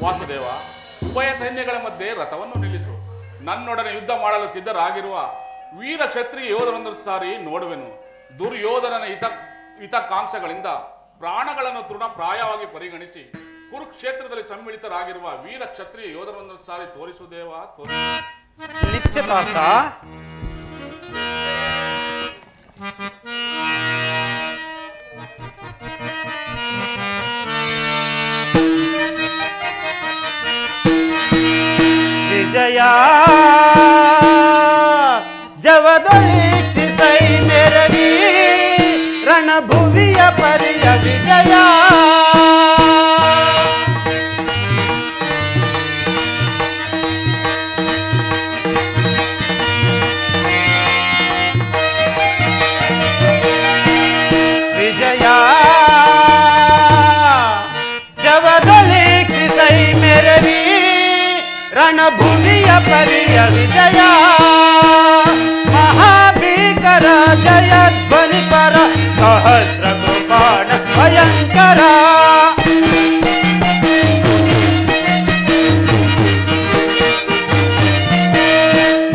ವಾಸುದೇವ, ಉಭಯ ಸೈನ್ಯಗಳ ಮಧ್ಯೆ ರಥವನ್ನು ನಿಲ್ಲಿಸು. ನನ್ನೊಡನೆ ಯುದ್ಧ ಮಾಡಲು ಸಿದ್ಧರಾಗಿರುವ ವೀರ ಕ್ಷತ್ರಿಯ ಯೋಧರೊಂದು ಸಾರಿ ನೋಡುವೆನು. ದುರ್ಯೋಧನನ ಹಿತಾಕಾಂಕ್ಷೆಗಳಿಂದ ಪ್ರಾಣಗಳನ್ನು ತೃಣಪ್ರಾಯವಾಗಿ ಪರಿಗಣಿಸಿ ಕುರುಕ್ಷೇತ್ರದಲ್ಲಿ ಸಮ್ಮಿಳಿತರಾಗಿರುವ ವೀರ ಕ್ಷತ್ರಿಯ ಯೋಧರೊಂದು ಸಾರಿ ತೋರಿಸು ದೇವ, ನಿಶ್ಚಿತಾರ್ಥ. ವಿಜಯ ಜವದೊಳಿಸಿ ಸೈನ್ಯರ ರಣಭುವಿಯ ಪರಿಯ ವಿಜಯ ವಿಜಯ ಜವದಲೀಕ್ಷಿಸೈ ಮೆರವಿ ರಣಭೂಮಿಯ ಪರಿಯ ವಿಜಯ ಮಹಾಭೀಕರ ಜಯಧ್ವನಿ ಪರ ಸಹಸ್ರ ಕೃಪಾಣ ಭಯಂಕರ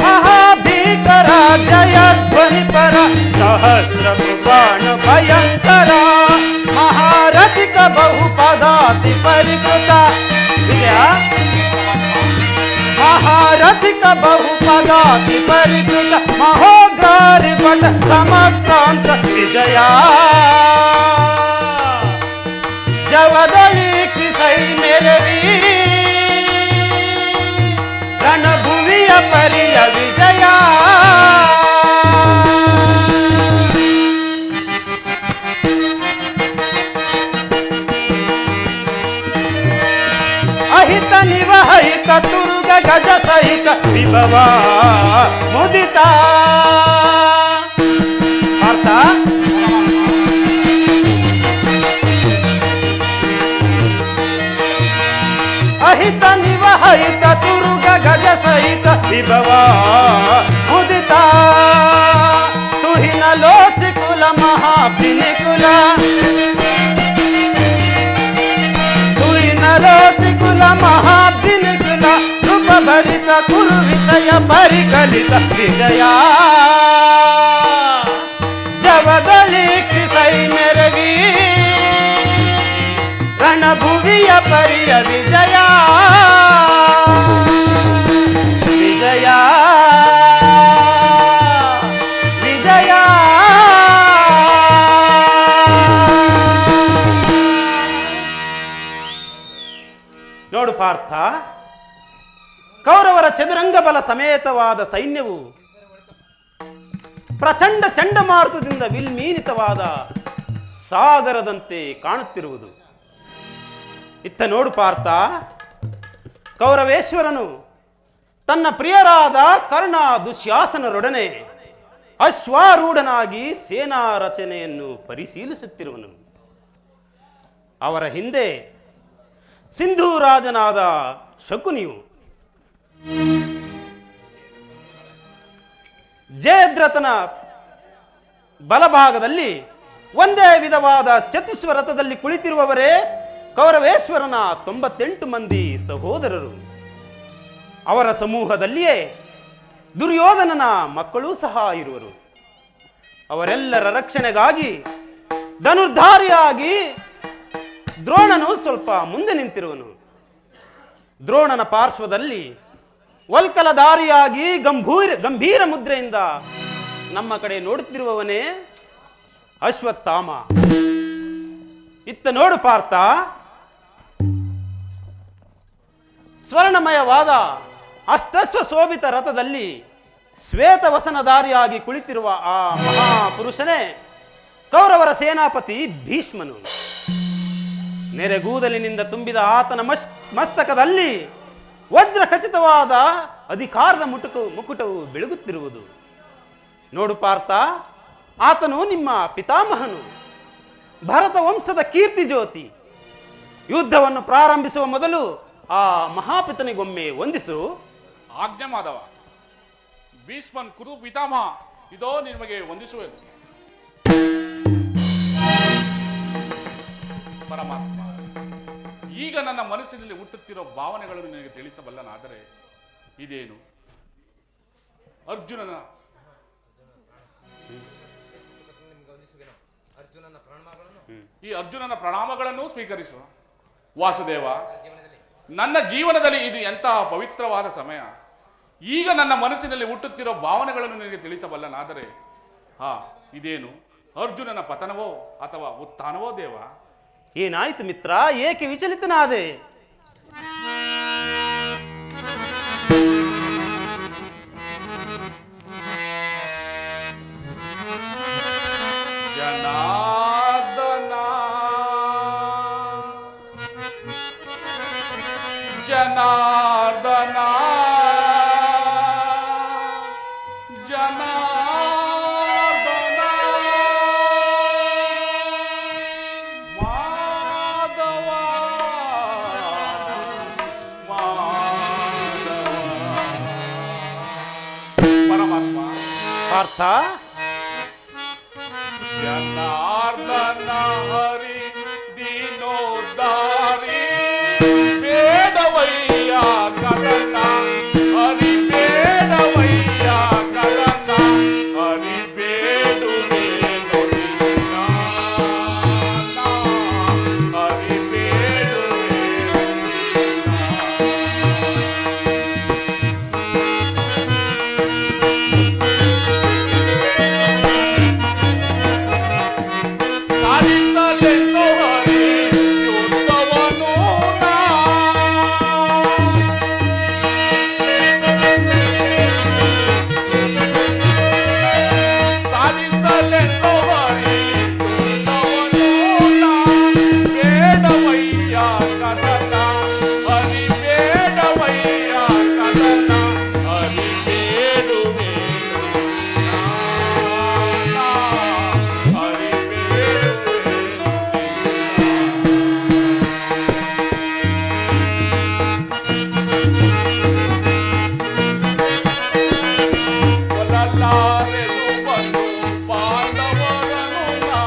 ಮಹಾಭೀಕರ ಜಯಧ್ವನಿ ಪರ ಸಹಸ್ರ ಕೃಪಾಣ ಭಯಂಕರ ಮಹಾರಥಿಕ ಬಹುಪದಾತಿ ಪರಿಕೃತ ವಿಜಯ ಮಹಾರಥಿಕ ಬಹುಪದಾತಿ ಪರಿಕೃತ ಮಹೋಗ್ರಾರಿ ಪಟ ಸಮಕ್ರಾಂತ ವಿಜಯ ಜವದಲೀಕ್ಷಿಸೈ ಮೆರವಿ ರಣಭುವಿಯ ಪರಿಯ ವಿಜಯ ಅಹಿತ ನಿವಹಿತ ತುರುಗ ಗಜ ಸಹಿತ ವಿಭವ ಮುದಿತ ಅರ್ಥ ಅಹಿತ ನಿವಹಿತ ತುರುಗ ಗಜ ಸಹಿತ ವಿಭವ ಮುದಿತ ತುಹಿನ ಲೋಚಿಕುಲ ಮಹಾಪಿನಿಕುಲ ರೋಚಿಕುಲ ಮಹಾದಿನಿಕುಲ ರೂಪಭರಿತ ಕುರು ವಿಷಯ ಪರಿಕಲಿತ ವಿಜಯ ಜವದಲೀಕ್ಷಿಸೈ ಮೆರವಿ ರಣಭುವಿಯ ಪರಿಯ ವಿಜಯ ವಿಜಯ ವಿಜಯ ನೋಡು ಪಾರ್ಥ, ಕೌರವರ ಚದುರಂಗ ಬಲ ಸಮೇತವಾದ ಸೈನ್ಯವು ಪ್ರಚಂಡ ಚಂಡಮಾರುತದಿಂದ ವಿಲ್ಮೀನಿತವಾದ ಸಾಗರದಂತೆ ಕಾಣುತ್ತಿರುವುದು. ಇತ್ತ ನೋಡು ಪಾರ್ಥ, ಕೌರವೇಶ್ವರನು ತನ್ನ ಪ್ರಿಯರಾದ ಕರ್ಣ ದುಶ್ಯಾಸನರೊಡನೆ ಅಶ್ವಾರೂಢನಾಗಿ ಸೇನಾ ರಚನೆಯನ್ನು ಪರಿಶೀಲಿಸುತ್ತಿರುವನು. ಅವರ ಹಿಂದೆ ಸಿಂಧೂರಾಜನಾದ ಶಕುನಿಯು ಜಯದ್ರಥನ ಬಲಭಾಗದಲ್ಲಿ ಒಂದೇ ವಿಧವಾದ ಚತುಸ್ವರಥದಲ್ಲಿ ಕುಳಿತಿರುವವರೇ ಕೌರವೇಶ್ವರನ 98 ಮಂದಿ ಸಹೋದರರು. ಅವರ ಸಮೂಹದಲ್ಲಿಯೇ ದುರ್ಯೋಧನನ ಮಕ್ಕಳೂ ಸಹ ಇರುವರು. ಅವರೆಲ್ಲರ ರಕ್ಷಣೆಗಾಗಿ ಧನುರ್ಧಾರಿಯಾಗಿ ದ್ರೋಣನು ಸ್ವಲ್ಪ ಮುಂದೆ ನಿಂತಿರುವನು. ದ್ರೋಣನ ಪಾರ್ಶ್ವದಲ್ಲಿ ವಲ್ಕಲಧಾರಿಯಾಗಿ ಗಂಭೀರ ಮುದ್ರೆಯಿಂದ ನಮ್ಮ ಕಡೆ ನೋಡುತ್ತಿರುವವನೇ ಅಶ್ವತ್ಥಾಮ. ಇತ್ತ ನೋಡು ಪಾರ್ಥ, ಸ್ವರ್ಣಮಯವಾದ ಅಷ್ಟಸ್ವ ಶೋಭಿತ ರಥದಲ್ಲಿ ಶ್ವೇತವಸನಧಾರಿಯಾಗಿ ಕುಳಿತಿರುವ ಆ ಮಹಾಪುರುಷನೇ ಕೌರವರ ಸೇನಾಪತಿ ಭೀಷ್ಮನು. ನೆರೆಗೂದಲಿನಿಂದ ತುಂಬಿದ ಆತನ ಮಸ್ತಕದಲ್ಲಿ ವಜ್ರ ಖಚಿತವಾದ ಅಧಿಕಾರದ ಮುಕುಟವು ಬೆಳಗುತ್ತಿರುವುದು. ನೋಡು ಪಾರ್ಥ, ಆತನು ನಿಮ್ಮ ಪಿತಾಮಹನು, ಭರತ ವಂಶದ ಕೀರ್ತಿ ಜ್ಯೋತಿ. ಯುದ್ಧವನ್ನು ಪ್ರಾರಂಭಿಸುವ ಮೊದಲು ಆ ಮಹಾಪಿತನಿಗೊಮ್ಮೆ ವಂದಿಸು. ಆಜ್ಞೆ ಮಾಧವ. ಭೀಷ್ಮನ್ ಕುರು ಪಿತಾಮಹ, ಇದೋ ನಿಮಗೆ ವಂದಿಸುವೆನು. ಪರಮಾತ್ಮ, ಈಗ ನನ್ನ ಮನಸ್ಸಿನಲ್ಲಿ ಹುಟ್ಟುತ್ತಿರೋ ಭಾವನೆಗಳನ್ನು ನಿನಗೆ ತಿಳಿಸಬಲ್ಲನಾದರೆ ಇದೇನು? ಅರ್ಜುನನ ಈ ಅರ್ಜುನನ ಪ್ರಣಾಮಗಳನ್ನು ಸ್ವೀಕರಿಸುವ. ವಾಸುದೇವ, ನನ್ನ ಜೀವನದಲ್ಲಿ ಇದು ಎಂತಹ ಪವಿತ್ರವಾದ ಸಮಯ. ಈಗ ನನ್ನ ಮನಸ್ಸಿನಲ್ಲಿ ಹುಟ್ಟುತ್ತಿರೋ ಭಾವನೆಗಳನ್ನು ನಿನಗೆ ತಿಳಿಸಬಲ್ಲನಾದರೆ ಇದೇನು? ಅರ್ಜುನನ ಪತನವೋ ಅಥವಾ ಉತ್ಥಾನವೋ ದೇವ? ಏನಾಯ್ತು ಮಿತ್ರ, ಏಕೆ ವಿಚಲಿತನಾದೆ? ಜನಾರ್ದನ ಜನಾರ್ದನ ಜನಾರ್ದನ ಮಾಧವ ಮಾಧವ ಪರಮಾತ್ಮ ಪಾರ್ಥ, ಜನಾರ್ದನ ಹರಿ ದೀನೋದ್ಧಾರಿ ಬೇಡವಯ್ಯ ಕದನ ಹರಿ ಬೇಡವಯ್ಯ ಕದನ ಹರಿ ಬೇಡುವೆ ನುಡಿನ ಹರಿ ಬೇಡುವೆ ಸಾಧಿಸಲೆಂದು ಹರಿ ಯುದ್ಧವನು ನಾ ಸಾಧಿಸಲೆಂದು ಹರಿ ಯುದ್ಧವನು ನಾ ಬೇಡವಯ್ಯ ಕದನ ಹರಿ ಬೇಡವಯ್ಯ ಕದನ ಹರಿ ಬೇಡುವೆ ಹರಿ ಬೇಡುವೆ ಕೊಲ್ಲಲಾರೆನು ಬಂದು ಪಾಂಡವರನು ನಾ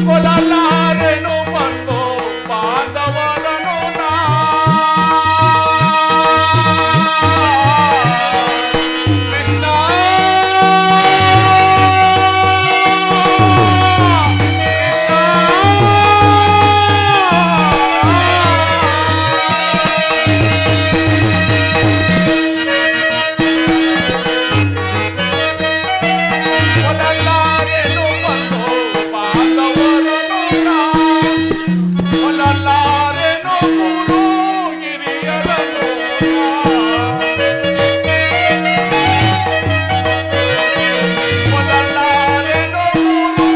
ಕೊಲ್ಲಲಾರೆನು ಬಂದು ಪಾಂಡವರನು ನಾ ಕೃಷ್ಣ ಕೊಲ್ಲಲಾರೆನು ಬಂದು ಪಾಂಡವರನು ನಾ ಕೊಲ್ಲಲಾರೆನು ಗುರು ಹಿರಿಯರನು ಕೊಲ್ಲಲಾರೆನು ಗುರು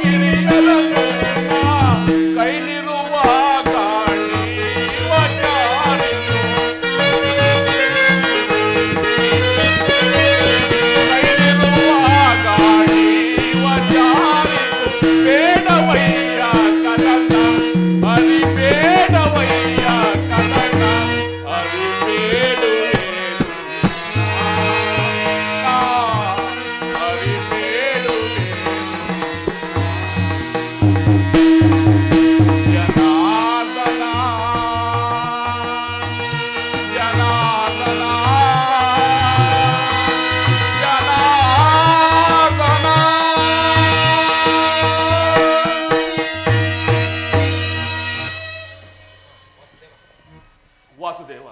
ಹಿರಿಯರನು ಕೈಲಿರುವ ಗಾಳಿ ವಜಾರಿತು ಕೈಲಿರುವ ಗಾಳಿ ವಜಾರಿತು ಬೇಡವಯ್ಯ ಕದನ ಹರಿ ಬೇಡವಯ್ಯ ಕದನ ಹರಿ ಬೇಡುವೆ ಹರಿ ಬೇಡುವೆ ಜನಾರ್ದನ ಜನಾರ್ದನ ವಾಸುದೇವ,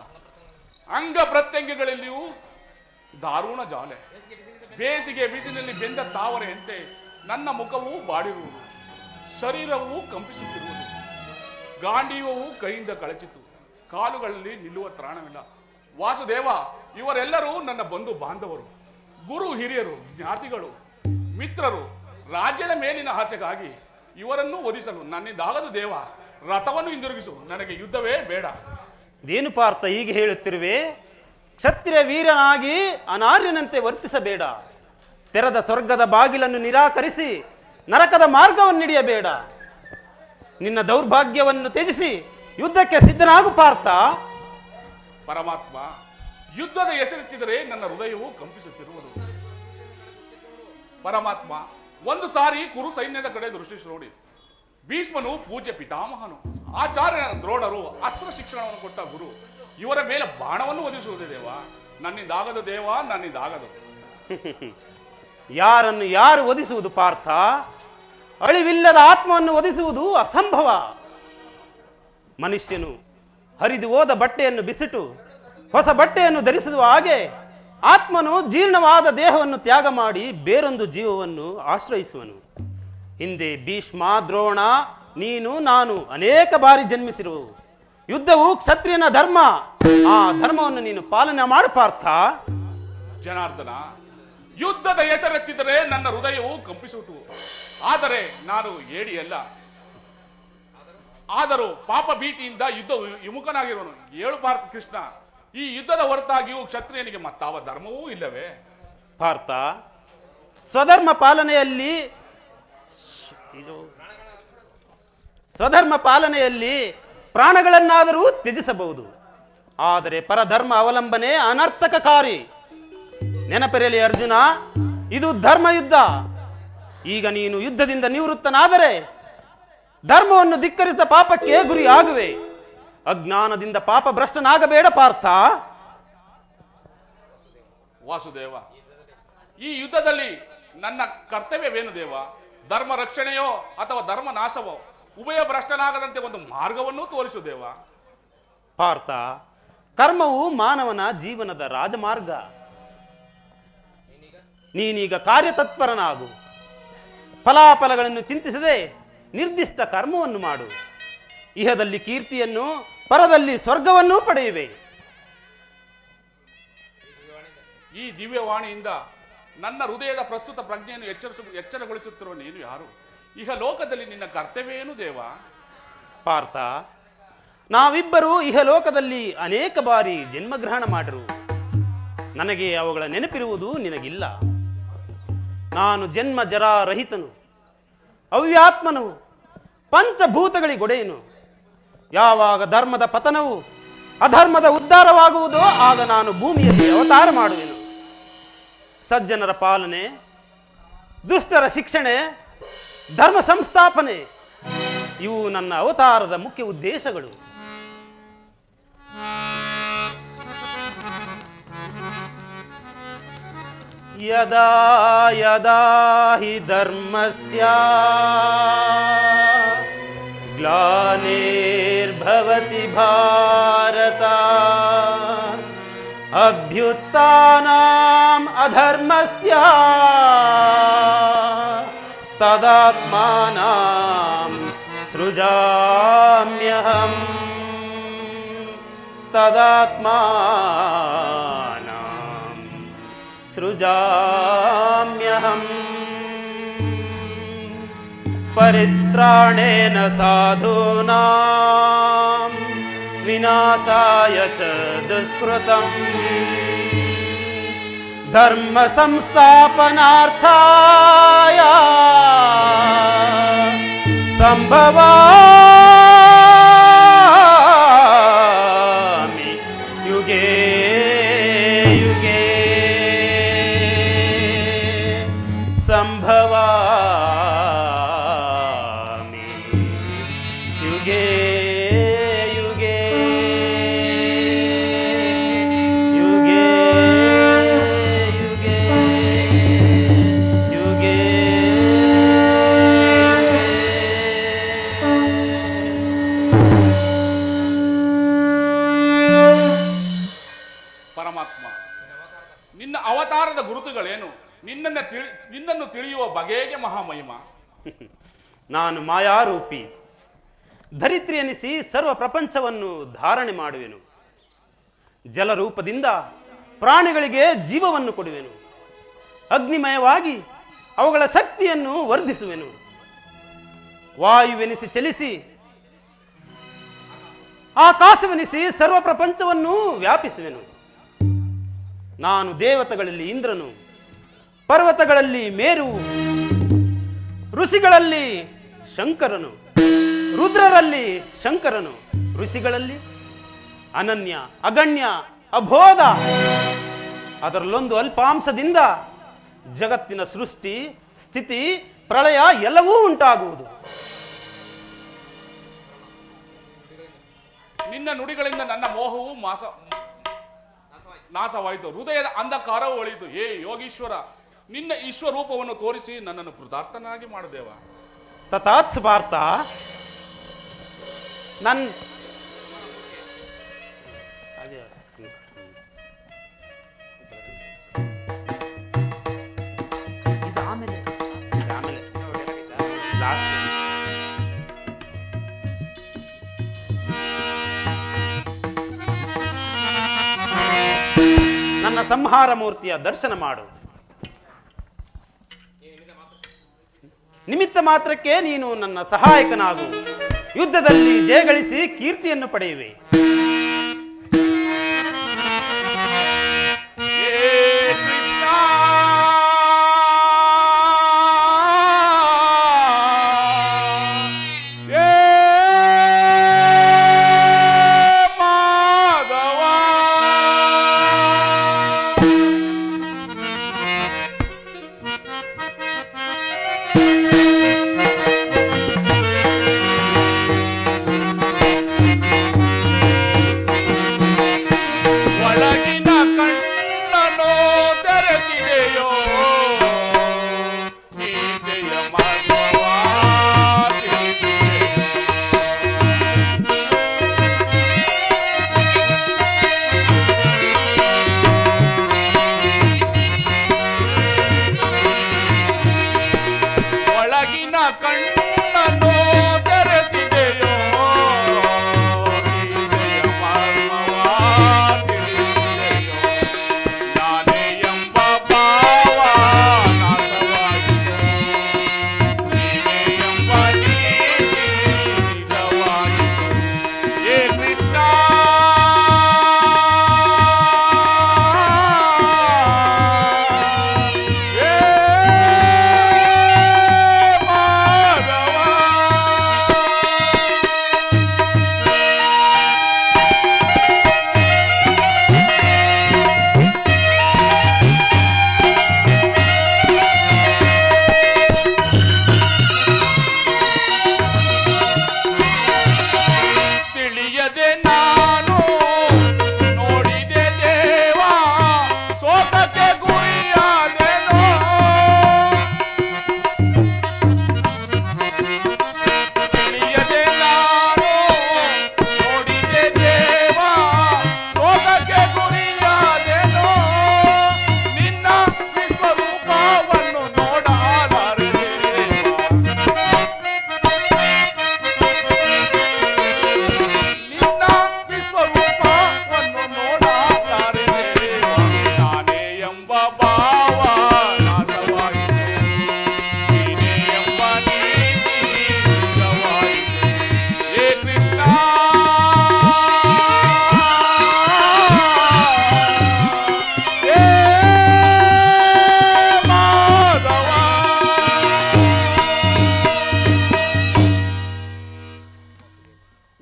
ಅಂಗ ಪ್ರತ್ಯಂಗಗಳಲ್ಲಿಯೂ ದಾರುಣ ಜಾಲೆ. ಬೇಸಿಗೆ ಬಿಸಿಲಿನಲ್ಲಿ ಬೆಂದ ತಾವರೆಯಂತೆ ನನ್ನ ಮುಖವೂ ಬಾಡಿರುವುದು, ಶರೀರವೂ ಕಂಪಿಸುತ್ತಿರುವುದು, ಗಾಂಡೀವವೂ ಕೈಯಿಂದ ಕಳಚಿತು, ಕಾಲುಗಳಲ್ಲಿ ನಿಲ್ಲುವ ತ್ರಾಣವಿಲ್ಲ. ವಾಸುದೇವ, ಇವರೆಲ್ಲರೂ ನನ್ನ ಬಂಧು ಬಾಂಧವರು, ಗುರು ಹಿರಿಯರು, ಜ್ಞಾತಿಗಳು, ಮಿತ್ರರು. ರಾಜ್ಯದ ಮೇಲಿನ ಆಸೆಗಾಗಿ ಇವರನ್ನು ವಧಿಸಲು ನನ್ನಿಂದಾಗದು ದೇವ. ರಥವನ್ನು ಹಿಂದಿರುಗಿಸು, ನನಗೆ ಯುದ್ಧವೇ ಬೇಡ. ಇದೇನು ಪಾರ್ಥ ಹೀಗೆ ಹೇಳುತ್ತಿರುವೆ? ಕ್ಷತ್ರಿಯ ವೀರನಾಗಿ ಅನಾರ್ಯನಂತೆ ವರ್ತಿಸಬೇಡ. ತೆರೆದ ಸ್ವರ್ಗದ ಬಾಗಿಲನ್ನು ನಿರಾಕರಿಸಿ ನರಕದ ಮಾರ್ಗವನ್ನು ಹಿಡಿಯಬೇಡ. ನಿನ್ನ ದೌರ್ಭಾಗ್ಯವನ್ನು ತ್ಯಜಿಸಿ ಯುದ್ಧಕ್ಕೆ ಸಿದ್ಧನಾಗು ಪಾರ್ಥ. ಪರಮಾತ್ಮ, ಯುದ್ಧದ ಹೆಸರೆತ್ತಿದರೆ ನನ್ನ ಹೃದಯವು ಕಂಪಿಸುತ್ತಿರುವುದು. ಪರಮಾತ್ಮ, ಒಂದು ಸಾರಿ ಕುರು ಸೈನ್ಯದ ಕಡೆ ದೃಷ್ಟಿಸಿ ನೋಡಿ. ಭೀಷ್ಮನು ಪೂಜ್ಯ ಪಿತಾಮಹನು, ಆಚಾರ್ಯ ದ್ರೋಣರು ಅಸ್ತ್ರ ಶಿಕ್ಷಣವನ್ನು ಕೊಟ್ಟ ಗುರು. ಇವರ ಮೇಲೆ ಬಾಣವನ್ನು ಒದಿಸುವುದೇ ದೇವ. ನನ್ನಿಂದಾಗದು ದೇವ, ನನ್ನಿಂದಾಗದು. ಯಾರನ್ನು ಯಾರು ವಧಿಸುವುದು ಪಾರ್ಥ? ಅಳಿವಿಲ್ಲದ ಆತ್ಮವನ್ನು ವಧಿಸುವುದು ಅಸಂಭವ. ಮನುಷ್ಯನು ಹರಿದು ಹೋದ ಬಟ್ಟೆಯನ್ನು ಬಿಸಿಟು ಹೊಸ ಬಟ್ಟೆಯನ್ನು ಧರಿಸುವ ಹಾಗೆ ಆತ್ಮನು ಜೀರ್ಣವಾದ ದೇಹವನ್ನು ತ್ಯಾಗ ಮಾಡಿ ಬೇರೊಂದು ಜೀವವನ್ನು ಆಶ್ರಯಿಸುವನು. ಹಿಂದೆ ಭೀಷ್ಮ, ದ್ರೋಣ, ನೀನು, ನಾನು ಅನೇಕ ಬಾರಿ ಜನ್ಮಿಸಿರುವು. ಯುದ್ಧವು ಕ್ಷತ್ರಿಯನ ಧರ್ಮ. ಆ ಧರ್ಮವನ್ನು ನೀನು ಪಾಲನೆ ಮಾಡು ಪಾರ್ಥ. ಜನಾರ್ದನ, ಯುದ್ಧದ ಹೆಸರೆತ್ತಿದರೆ ನನ್ನ ಹೃದಯವು ಕಂಪಿಸುವುದು. ಆದರೆ ನಾನು ಏಡಿಯಲ್ಲ. ಆದರೂ ಪಾಪ ಭೀತಿಯಿಂದ ಯುದ್ಧ ವಿಮುಖನಾಗಿರುವನು. ಏಳು ಭಾರತ ಕೃಷ್ಣ, ಈ ಯುದ್ಧದ ಹೊರತಾಗಿಯೂ ಕ್ಷತ್ರಿಯನಿಗೆ ಮತ್ತಾವ ಧರ್ಮವೂ ಇಲ್ಲವೇ? ಪಾರ್ಥ, ಸ್ವಧರ್ಮ ಪಾಲನೆಯಲ್ಲಿ ಪ್ರಾಣಗಳನ್ನಾದರೂ ತ್ಯಜಿಸಬಹುದು. ಆದರೆ ಪರಧರ್ಮ ಅವಲಂಬನೆ ಅನರ್ಥಕಕಾರಿ. ನೆನಪಿರಲಿ ಅರ್ಜುನ, ಇದು ಧರ್ಮಯುದ್ಧ. ಈಗ ನೀನು ಯುದ್ಧದಿಂದ ನಿವೃತ್ತನಾದರೆ ಧರ್ಮವನ್ನು ಧಿಕ್ಕರಿಸಿದ ಪಾಪಕ್ಕೆ ಗುರಿಯಾಗುವೆ. ಅಜ್ಞಾನದಿಂದ ಪಾಪ ಭ್ರಷ್ಟನಾಗಬೇಡ ಪಾರ್ಥ. ವಾಸುದೇವ, ಈ ಯುದ್ಧದಲ್ಲಿ ನನ್ನ ಕರ್ತವ್ಯವೇನು ದೇವ? ಧರ್ಮ ರಕ್ಷಣೆಯೋ ಅಥವಾ ಧರ್ಮ ನಾಶವೋ? ಉಭಯ ಭ್ರಷ್ಟನಾಗದಂತೆ ಒಂದು ಮಾರ್ಗವನ್ನೂ ತೋರಿಸು ದೇವ. ಪಾರ್ಥ, ಕರ್ಮವು ಮಾನವನ ಜೀವನದ ರಾಜಮಾರ್ಗ. ನೀನೀಗ ಕಾರ್ಯತತ್ಪರನಾಗು. ಫಲಾಫಲಗಳನ್ನು ಚಿಂತಿಸದೆ ನಿರ್ದಿಷ್ಟ ಕರ್ಮವನ್ನು ಮಾಡು. ಇಹದಲ್ಲಿ ಕೀರ್ತಿಯನ್ನು, ಪರದಲ್ಲಿ ಸ್ವರ್ಗವನ್ನೂ ಪಡೆಯುವೆ. ಈ ದಿವ್ಯವಾಣಿಯಿಂದ ನನ್ನ ಹೃದಯದ ಪ್ರಸ್ತುತ ಪ್ರಜ್ಞೆಯನ್ನು ಎಚ್ಚರಗೊಳಿಸುತ್ತಿರುವ ನೀನು ಯಾರು? ಇಹ ಲೋಕದಲ್ಲಿ ನಿನ್ನ ಕರ್ತವ್ಯವೇನು ದೇವ? ಪಾರ್ಥ, ನಾವಿಬ್ಬರೂ ಇಹಲೋಕದಲ್ಲಿ ಅನೇಕ ಬಾರಿ ಜನ್ಮಗ್ರಹಣ ಮಾಡಿರು. ನನಗೆ ಅವುಗಳ ನೆನಪಿರುವುದು ನಿನಗಿಲ್ಲ. ನಾನು ಜನ್ಮ ಜರಾರಹಿತನು, ಅವ್ಯಾತ್ಮನು, ಪಂಚಭೂತಗಳಿಗೊಡೆಯನು. ಯಾವಾಗ ಧರ್ಮದ ಪತನವು ಅಧರ್ಮದ ಉದ್ಧಾರವಾಗುವುದೋ ಆಗ ನಾನು ಭೂಮಿಯಲ್ಲಿ ಅವತಾರ ಮಾಡುವೆನು. ಸಜ್ಜನರ ಪಾಲನೆ, ದುಷ್ಟರ ಶಿಕ್ಷಣೆ, ಧರ್ಮ ಸಂಸ್ಥಾಪನೆ ಇವು ನನ್ನ ಅವತಾರದ ಮುಖ್ಯ ಉದ್ದೇಶಗಳು. ಯದಾ ಯದಾ ಹಿ ಧರ್ಮಸ್ಯ ಗ್ಲಾನಿರ್ಭವತಿ ಭಾರತ ಅಭ್ಯುತ್ಥಾನಂ ಅಧರ್ಮಸ್ಯ ತದಾತ್ಮಾನಂ ಸೃಜಾಮ್ಯಹಂ ತದಾತ್ಮಾನಂ ಸೃಜಾಮ್ಯಹಂ ಪರಿತ್ರಾಣೇನ ಸಾಧೂನಾಂ ವಿನಾಶಾಯ ಚ ದುಷ್ಕೃತಂ ಧರ್ಮ ಸಂಸ್ಥಾಪನಾರ್ಥಾಯ ಸಂಭವಾಮಿ ಯುಗೇ ಯುಗೇ ಸಂಭವಾಮಿ ಯುಗೇ ಯುಗೇ ಯುಗೇ ಯುಗೇ ಯುಗೇ ಪರಮಾತ್ಮ, ನಿನ್ನ ಅವತಾರದ ಗುರುತುಗಳೇನು? ನಿನ್ನನ್ನು ತಿಳಿಯುವ ಬಗೆಗೆ ಮಹಾಮಹಿಮ. ನಾನು ಮಾಯಾರೂಪಿ, ಧರಿತ್ರಿ ಎನಿಸಿ ಸರ್ವ ಪ್ರಪಂಚವನ್ನು ಧಾರಣೆ ಮಾಡುವೆನು. ಜಲರೂಪದಿಂದ ಪ್ರಾಣಿಗಳಿಗೆ ಜೀವವನ್ನು ಕೊಡುವೆನು. ಅಗ್ನಿಮಯವಾಗಿ ಅವುಗಳ ಶಕ್ತಿಯನ್ನು ವರ್ಧಿಸುವೆನು. ವಾಯುವೆನಿಸಿ ಚಲಿಸಿ ಆಕಾಶವೆನಿಸಿ ಸರ್ವ ಪ್ರಪಂಚವನ್ನು ವ್ಯಾಪಿಸುವೆನು. ನಾನು ದೇವತೆಗಳಲ್ಲಿ ಇಂದ್ರನು, ಪರ್ವತಗಳಲ್ಲಿ ಮೇರುವು, ಋಷಿಗಳಲ್ಲಿ ಶಂಕರನು, ರುದ್ರರಲ್ಲಿ ಶಂಕರನು, ಋಷಿಗಳಲ್ಲಿ ಅನನ್ಯ, ಅಗಣ್ಯ, ಅಬೋಧ. ಅದರಲ್ಲೊಂದು ಅಲ್ಪಾಂಶದಿಂದ ಜಗತ್ತಿನ ಸೃಷ್ಟಿ, ಸ್ಥಿತಿ, ಪ್ರಳಯ ಎಲ್ಲವೂ ಉಂಟಾಗುವುದು. ನಿನ್ನ ನುಡಿಗಳಿಂದ ನನ್ನ ಮೋಹವು ನಾಶವಾಯಿತು, ಹೃದಯದ ಅಂಧಕಾರವು ಒಳಿತು. ಹೇ ಯೋಗೀಶ್ವರ, ನಿನ್ನ ಈಶ್ವರೂಪವನ್ನು ತೋರಿಸಿ ನನ್ನನ್ನು ಕೃತಾರ್ಥನಾಗಿ ಮಾಡುದೇವ. ತಥಾತ್ ಪಾರ್ಥ. ನನ್ನ ನನ್ನ ಸಂಹಾರ ಮೂರ್ತಿಯ ದರ್ಶನ ಮಾಡು. ನಿಮಿತ್ತ ಮಾತ್ರಕ್ಕೆ ನೀನು ನನ್ನ ಸಹಾಯಕನಾಗು. ಯುದ್ಧದಲ್ಲಿ ಜಯಗಳಿಸಿ ಕೀರ್ತಿಯನ್ನು ಪಡೆಯುವೆ.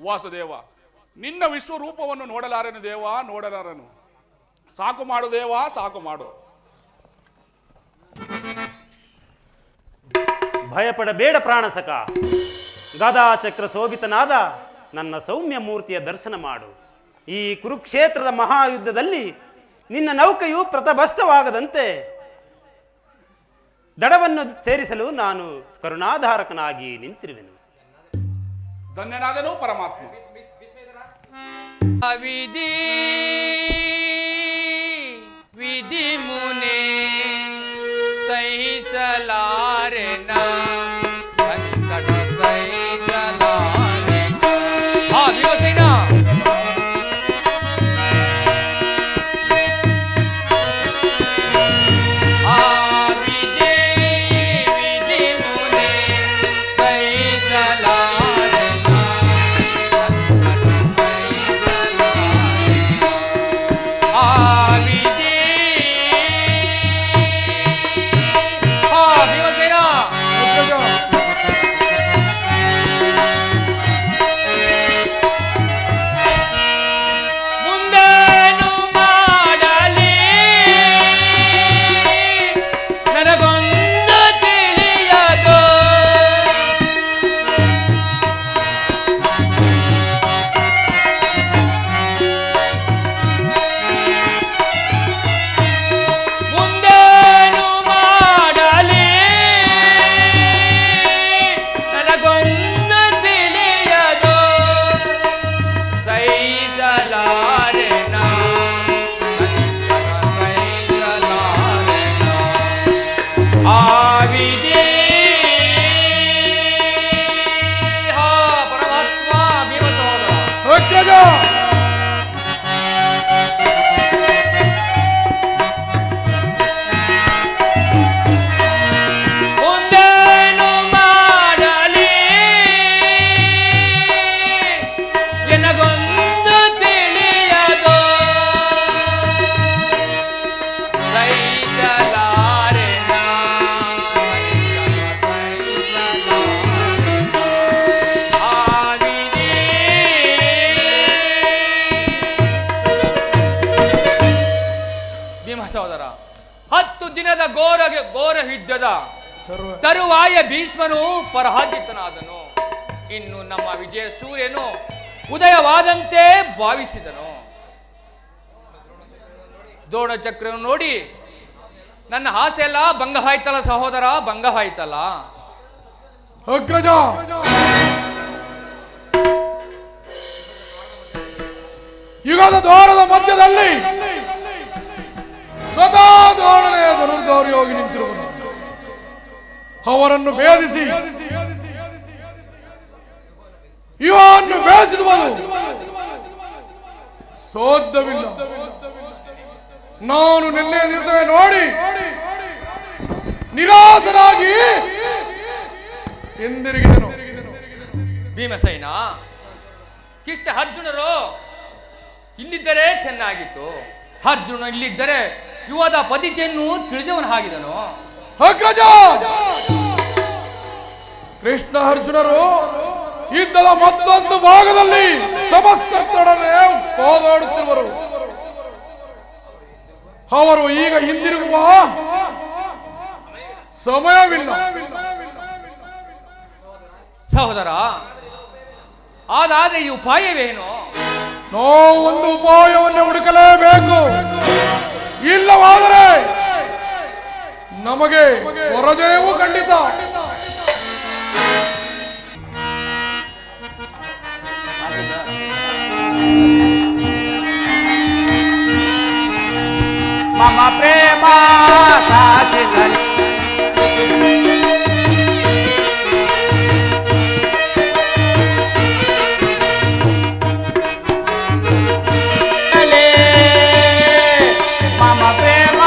ವಾಸುದೇವ, ನಿನ್ನ ವಿಶ್ವರೂಪವನ್ನು ನೋಡಲಾರೆನು ದೇವ, ನೋಡಲಾರನು. ಸಾಕು ಮಾಡು ದೇವ, ಸಾಕು ಮಾಡು. ಭಯಪಡಬೇಡ ಪ್ರಾಣಸಖ. ಗದಾಚಕ್ರ ಶೋಭಿತನಾದ ನನ್ನ ಸೌಮ್ಯ ಮೂರ್ತಿಯ ದರ್ಶನ ಮಾಡು. ಈ ಕುರುಕ್ಷೇತ್ರದ ಮಹಾಯುದ್ಧದಲ್ಲಿ ನಿನ್ನ ನೌಕೆಯು ಪ್ರತಭಷ್ಟವಾಗದಂತೆ ದಡವನ್ನು ಸೇರಿಸಲು ನಾನು ಕರುಣಾಧಾರಕನಾಗಿ ನಿಂತಿರುವೆನು. ಧನ್ಯನಾದನು ಪರಮಾತ್ಮ. ವಿಧಿ ವಿಧಿ ಮುನೆ ಸಹಿಸಲಾರೆನ ಸಂಕಟ ಸಹಿಸಲಾರೆನ. ಭೀಮಸೇನ ಸಹೋದರ, 10 ದಿನದ ಘೋರ ಯುದ್ಧದ ತರುವಾಯ ಭೀಷ್ಮನು ಪರಾಜಿತನಾದನು. ಇನ್ನು ನಮ್ಮ ವಿಜಯ ಸೂರ್ಯನು ಉದಯವಾದಂತೆ ಭಾವಿಸಿದನು. ದ್ರೋಣಚಕ್ರವನ್ನು ನೋಡಿ ನನ್ನ ಆಸೆ ಎಲ್ಲ ಭಂಗ ಆಯ್ತಲ್ಲ ಸಹೋದರ, ಭಂಗ ಆಯ್ತಲ್ಲ. ಅಗ್ರಜ, ಯುಗದ ದ್ವಾರದ ಮಧ್ಯದಲ್ಲಿ ಸ್ವತಃ ದ್ರೋಣನೆಯ ಧನುರ್ಧಾರಿ ಹೋಗಿ ನಿಂತಿರುವನು. ಅವರನ್ನು ಭೇದಿಸಿ ಇವನ್ನು ಬೇಯಿಸಿದುವುದು ಸೋದ್ದವಿಲ್ಲ. ನಾನು ನಿನ್ನೆ ದಿವಸವೇ ನೋಡಿ ನಿರಾಸರಾಗಿ ಹಿಂದಿರುಗಿದನು. ಭೀಮಸೇನ, ಕಿಷ್ಟ ಅರ್ಜುನರು ಇಲ್ಲಿದ್ದರೆ ಚೆನ್ನಾಗಿತ್ತು. ಅರ್ಜುನ ಇಲ್ಲಿದ್ದರೆ ಯುವದ ಪದ್ಧತಿಯನ್ನು ತಿಳಿದವನು ಆಗಿದನು. ಅಗ್ರಜ, ಕೃಷ್ಣ ಅರ್ಜುನರು ಯುದ್ಧದ ಮತ್ತೊಂದು ಭಾಗದಲ್ಲಿ ಸಮಸ್ಕರ್ತೊಡನೆ ಹೋರಾಡುತ್ತಿರುವರು. ಅವರು ಈಗ ಹಿಂದಿರುಗುವ ಸಮಯವಿಲ್ಲ. ಸಹೋದರ, ಆದಾದ್ರೆ ಈ ಉಪಾಯವೇನು? ನಾವು ಒಂದು ಉಪಾಯವನ್ನು ಹುಡುಕಲೇಬೇಕು. ಇಲ್ಲವಾದರೆ ನಮಗೆ ಪರಾಜಯವೂ ಖಂಡಿತ. ಮಮ ಪ್ರೇಮ ಸಾಚಿದಲ್ಲಿ ಮಮ ಪ್ರೇಮ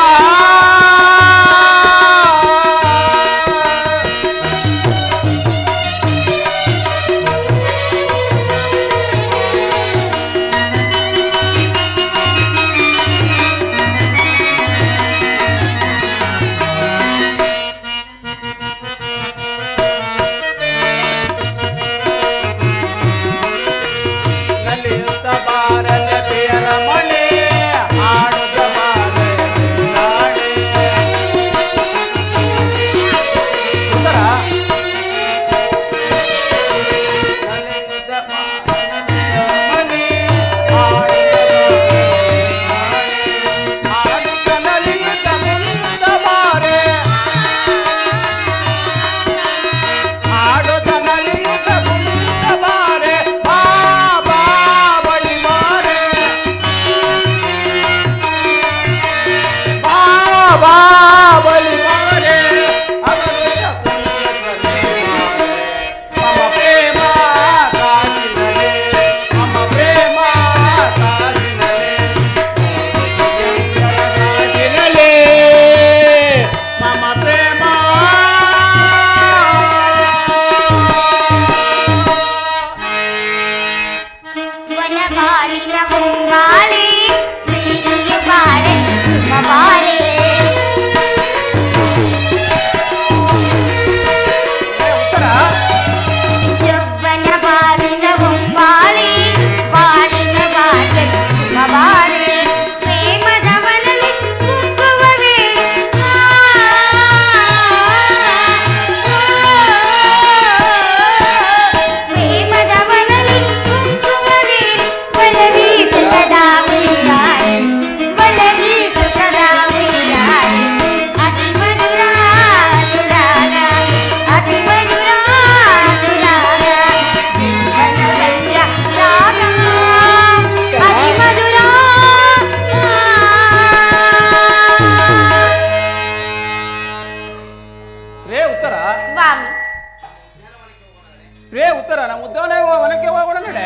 ಉತ್ತರ ನಮ್ಮ ಉದ್ಯಾನ ವನಕ್ಕೆ ಹೋಗೋಣ ನಡೆ.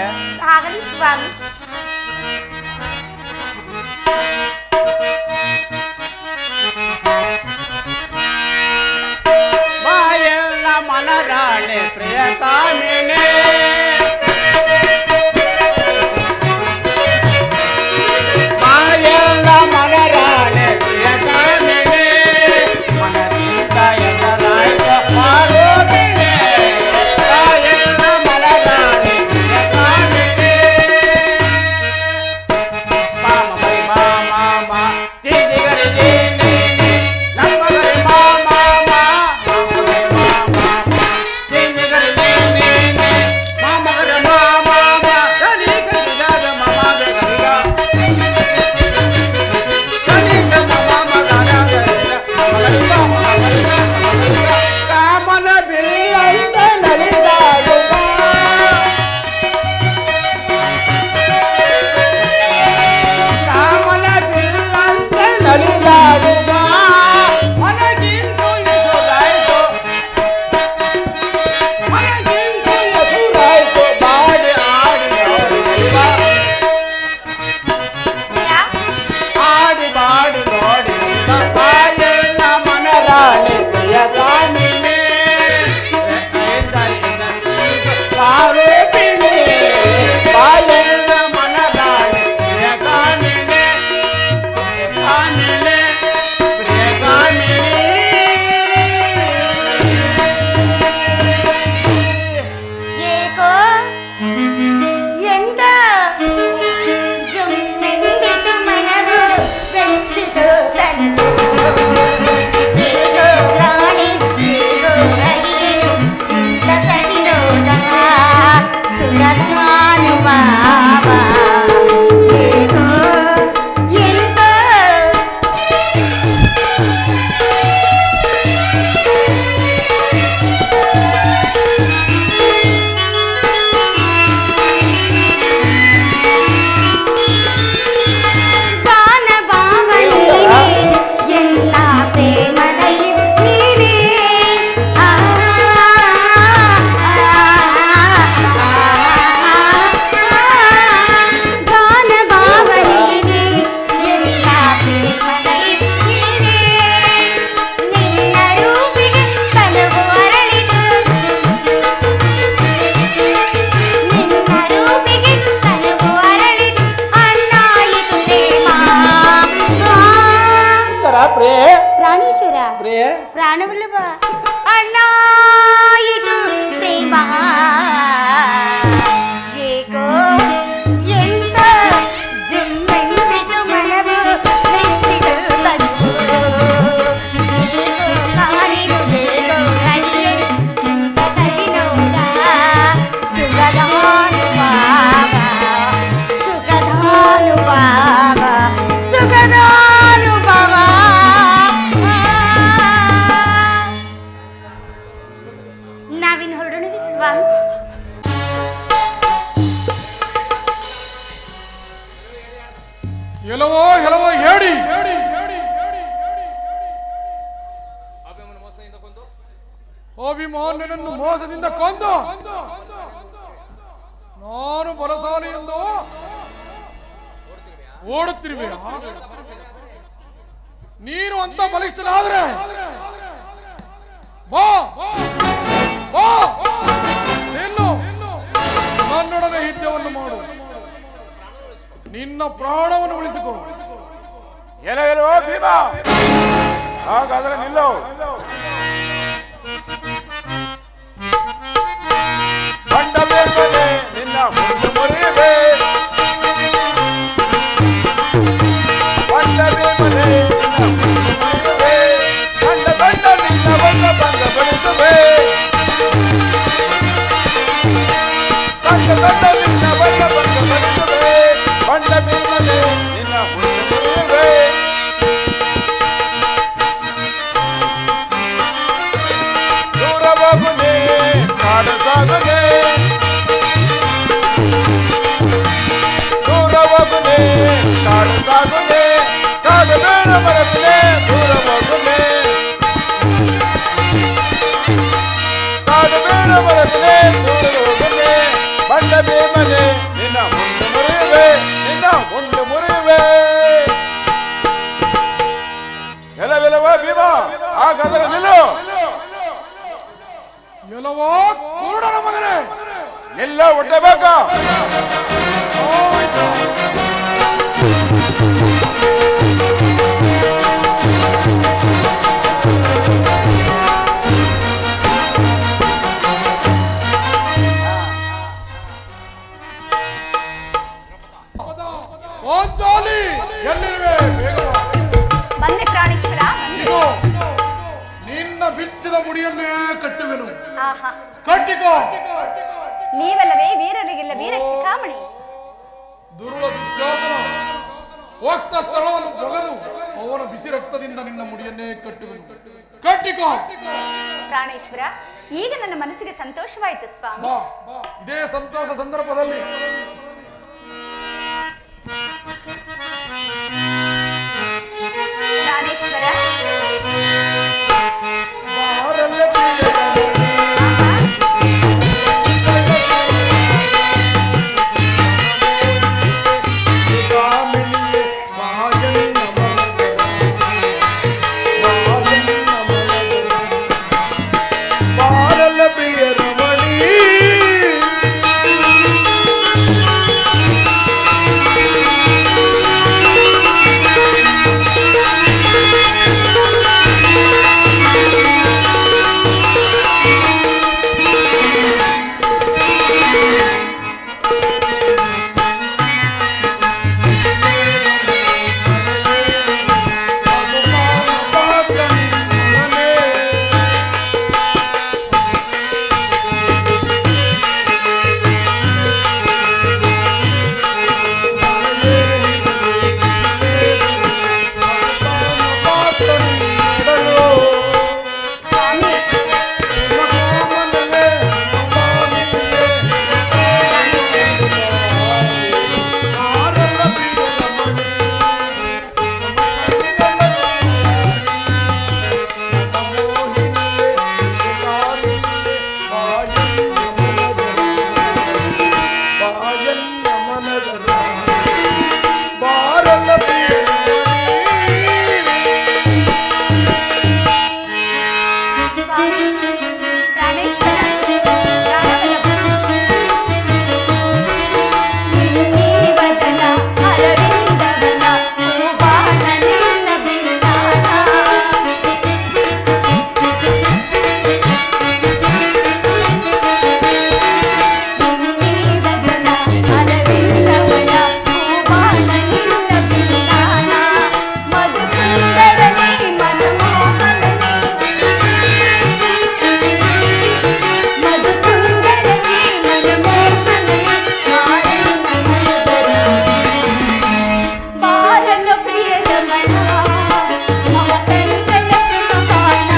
ಆಗಲಿ ಸ್ವಾಮಿ. ಬಾಯೆಲ್ಲ ಮನರಾಣೆ ಪ್ರಿಯ ಕಾಮಿಣೆ ಬಾಯೆಲ್ಲ ಮನರಾಣೆ ಪ್ರಿಯ ಕಾಮಿಣೆ ಮನದಿಂದ ಎದರಾಯ್ತ ಪಾರೋಬಿಣೆ ಬಾಯೆಲ್ಲ ಮನರಾಣೆ ಪ್ರಿಯ ಕಾಮಿಣೆ ಮಾಮ ಬೈ ಮಾಮ ಚಿದಿಗರಿ ಪ್ರಿಯೆ ಪ್ರಾಣೇಶ್ವರ ಪ್ರಿಯೆ ಪ್ರಾಣವಲ್ಲವ ಅಣ್ಣ ಇದು ಪ್ರೇಮ ಏಕೋ ಎಂತ ಜುಮ್ಮೆಂದಿತು ಮನವು ಮೆಚ್ಚಿದು ಬಂತು ಕಾಣಿದು ಬೇಗೋ ಹರಿಯೇ ಎಂತ ಸವಿನೋಡ ಸುಖದಾನುಭಾವ ಸುಖದಾನುಭಾವ ಸುಖದಾನುಭವ ನಾವಿನ್ ಹೊರಡೋಣ ಸ್ವಾಮಿ. ಎಲ್ಲವೋ ಹೇಳಿ ಅಭಿಮಾನ್ಯನನ್ನು ಮೋಸದಿಂದ ಕೊಂದು ನಾನು ಬಲಸಾಲಿಯಿಂದ ಓಡುತ್ತಿರುವೆ. ನೀನು ಅಂತ ಬಲಿಷ್ಠನಾದ್ರೆ ಬಾ ಬಾ ನಿಲ್ಲು, ನನ್ನೊಡನೆ ಯುದ್ಧವನ್ನು ಮಾಡು, ನಿನ್ನ ಪ್ರಾಣವನ್ನು ಉಳಿಸಿಕೊ. ಏನೋ ಭೀಮಾ, ಹಾಗಾದ್ರೆ ನಿಲ್ಲು. ಬಂಡ ಬೇಕನೆ ನಿನ್ನ ಮುಂದೆ ಮುರಿವೆ, ಬಂಡ ಬೇಕನೆ ನಿನ್ನ ಮುಂದೆ ಮುರಿವೆ, ಬಂಡ ಬಂಡ ನಿನ್ನ ಬಂಡ ಬಂಡ ಬಡಿಸುವೆ, ಬಂಡ ಬಂಡ ನಿನ್ನ ಬಂಡ ಬಂಡ ಬಡಿಸುವೆ, ಬಂಡ ಬೇಕನೆ ನಿನ್ನ ಮುಂದೆ ಮುರಿವೆ. ದೂರವಾಗುನೆ ಕಾಡು ಸಾಗುನೆ, ದೂರವಾಗುನೆ ಕಾಡು ಸಾಗುನೆ, ಕಾಡು ಬೇಡ ಬರಗುನೆ ದೂರವಾಗುನೆ, ಕಾಡು ಬೇಡ ಬರಗುನೆ ದೂರವಾಗುನೆ, ಬಂಡ ಬೇಮನೆ ನಿನ್ನ ಮುಂದೆ ಮುರಿಯುವೆ, ನಿನ್ನ ಮುಂದೆ ಮುರಿಯುವೆ. ಎಲ್ಲವೆಲ್ಲವ ಭೀಮ, ಹಾಗಾದರೆ ನಿಲ್ಲು. ಎಲ್ಲವೋ ಕೂಡನ ಮಗನೇ, ಎಲ್ಲ ಒಡ್ಡಬೇಕ. ಪಾಂಚಾಲಿ ಎಲ್ಲಿರುವೆ? ಬೇಗ ಬಾ. ಬಂದೆ ಪ್ರಾಣೇಶ್ವರ. ಇಗೋ, ನಿನ್ನ ಬಿಚ್ಚಿದ ಮುಡಿಯನ್ನೇ ಕಟ್ಟುವೆನು, ಆಹಾ, ಕಟ್ಟಿಕೋ. ನೀವಲ್ಲವೇ ವೀರರಿಗಿಲ್ಲ ವೀರ ಶಿಖಾಮಣಿ. ದುರುಳ ದುಶ್ಯಾಸನ ವಕ್ಷ ಸ್ಥಳವನ್ನು ಬಗೆದು ಅವನ ಬಿಸಿ ರಕ್ತದಿಂದ ನಿನ್ನ ಮುಡಿಯನ್ನೇ ಕಟ್ಟುವೆನು, ಕಟ್ಟಿಕೋ. ಪ್ರಾಣೇಶ್ವರ, ಈಗ ನನ್ನ ಮನಸ್ಸಿಗೆ ಸಂತೋಷವಾಯಿತು ಸ್ವಾಮಿ. ಬಾ, ಇದೇ ಸಂತೋಷ ಸಂದರ್ಭದಲ್ಲಿ ಪ್ರಾಣೇಶ್ವರ, ಬಾರಲ್ಲ ಪ್ರಿಯರಮಣಿ, ಶಿಖಾಮಣಿಯೇ ಮಾಯಣ್ಣ ಮಲಗರ, ಮಾಯಣ್ಣ ಮಲಗರ. ಬಾರಲ್ಲ ಪ್ರಿಯರಮಣಿ, ನಿನ್ನ ಬಿಂದಾನ ಮಧುಸುಂದರನೇ ಮನಮೋಹನನೇ ಮಧುಸುಂದರನೇ ಮನಮೋಹನನೇ ಮಾರಣ್ಣ ಮನದರ ಬಾರನ ಪ್ರಿಯ ರಮಣ ಮಮತಂಗನ ಸುಖಪಾನ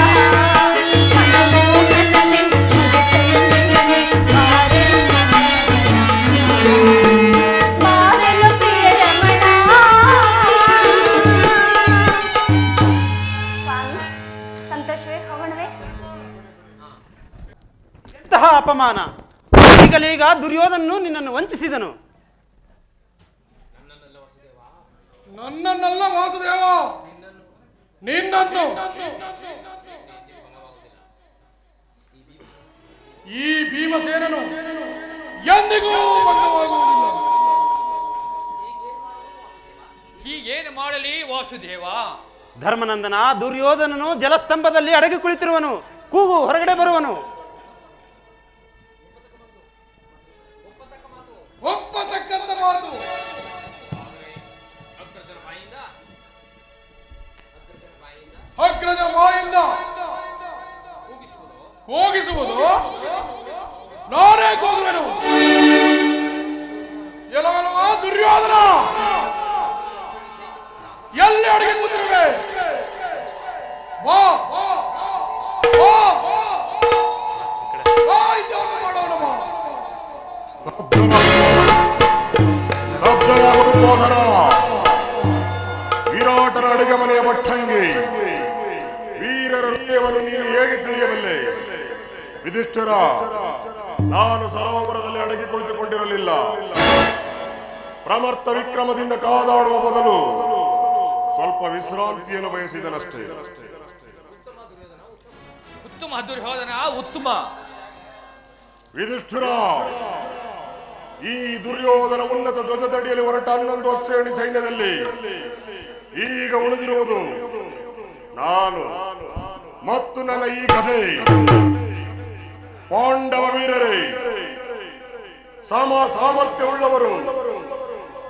ಮನಮೋಹನನೇ ಮಧುಸುಂದರನೇ ಮಾರಣ್ಣ ಬಾರನ ಪ್ರಿಯ ರಮಣ. ಸ್ವಾಮಿ ಸಂತೋಷವೇ, ಹೋಗೋಣವೇ? ಎಂತಹ ಅಪಮಾನ! ಈಗಲೀಗ ದುರ್ಯೋಧನನು ನಿನ್ನನ್ನು ವಂಚಿಸಿದನು. ನನ್ನನ್ನಲ್ಲ ವಾಸುದೇವ, ನಿನ್ನನ್ನು. ಈ ಭೀಮಸೇನನು ಎಂದಿಗೂ ಭಂಗವಾಗುವುದಿಲ್ಲ. ಹೀಗೇನು ಮಾಡಲಿ ವಾಸುದೇವ? ಧರ್ಮನಂದನ, ದುರ್ಯೋಧನನು ಜಲಸ್ತಂಭದಲ್ಲಿ ಅಡಗಿ ಕುಳಿತಿರುವನು. ಕೂಗು, ಹೊರಗಡೆ ಬರುವನು. ಒಪ್ಪತಕ್ಕಂತ ಮಾತು. ಅಗ್ರಜ ಬಾಯಿಂದ ಕೂಗಿಸುವುದು ನಾನೇ ಕೂಗುವೆನು. ಎಲ್ಲವಲ್ಲವ ದುರ್ಯೋಧನ, ಎಲ್ಲಿ ಅಡಿಗೆ ಕೂತಿರುವೆ? ಬಾ ಬಾ ಬಾ ಬಾ, ಇದ್ಯಾವುದು ಮಾಡೋಣ ಬಾ. ಸ್ತಬ್ಧನಾಗುವುದು ಸೋದರ. ವಿರಾಟರ ಅಡುಗೆ ಮನೆಯ ಭಟ್ಟಂಗಿ, ವೀರರ ಹೃದಯವನ್ನು ನೀನು ಹೇಗೆ ತಿಳಿಯಬಲ್ಲೆ? ಯುಧಿಷ್ಠಿರ, ನಾನು ಸರೋವರದಲ್ಲಿ ಅಡಗಿ ಕುಳಿತುಕೊಂಡಿರಲಿಲ್ಲ. ಪ್ರಮರ್ತ ವಿಕ್ರಮದಿಂದ ಕಾದಾಡುವ ಬದಲು ಸ್ವಲ್ಪ ವಿಶ್ರಾಂತಿಯನ್ನು ಬಯಸಿದನಷ್ಟೇ. ಉತ್ತಮ ದುರ್ಯೋಧನ, ಉತ್ತಮ. ಯುಧಿಷ್ಠಿರ, ಈ ದುರ್ಯೋಧನ ಉನ್ನತ ಧ್ವಜದಡಿಯಲ್ಲಿ ಹೊರಟ 11 ಅಕ್ಷೇಣಿ ಸೈನ್ಯದಲ್ಲಿ ಈಗ ಉಳಿದಿರುವುದು ನಾನು ಮತ್ತು ನನ್ನ ಈ ಕಥೆ. ಪಾಂಡವ ವೀರರೇ, ಸಾಮರ್ಥ್ಯವುಳ್ಳವರು,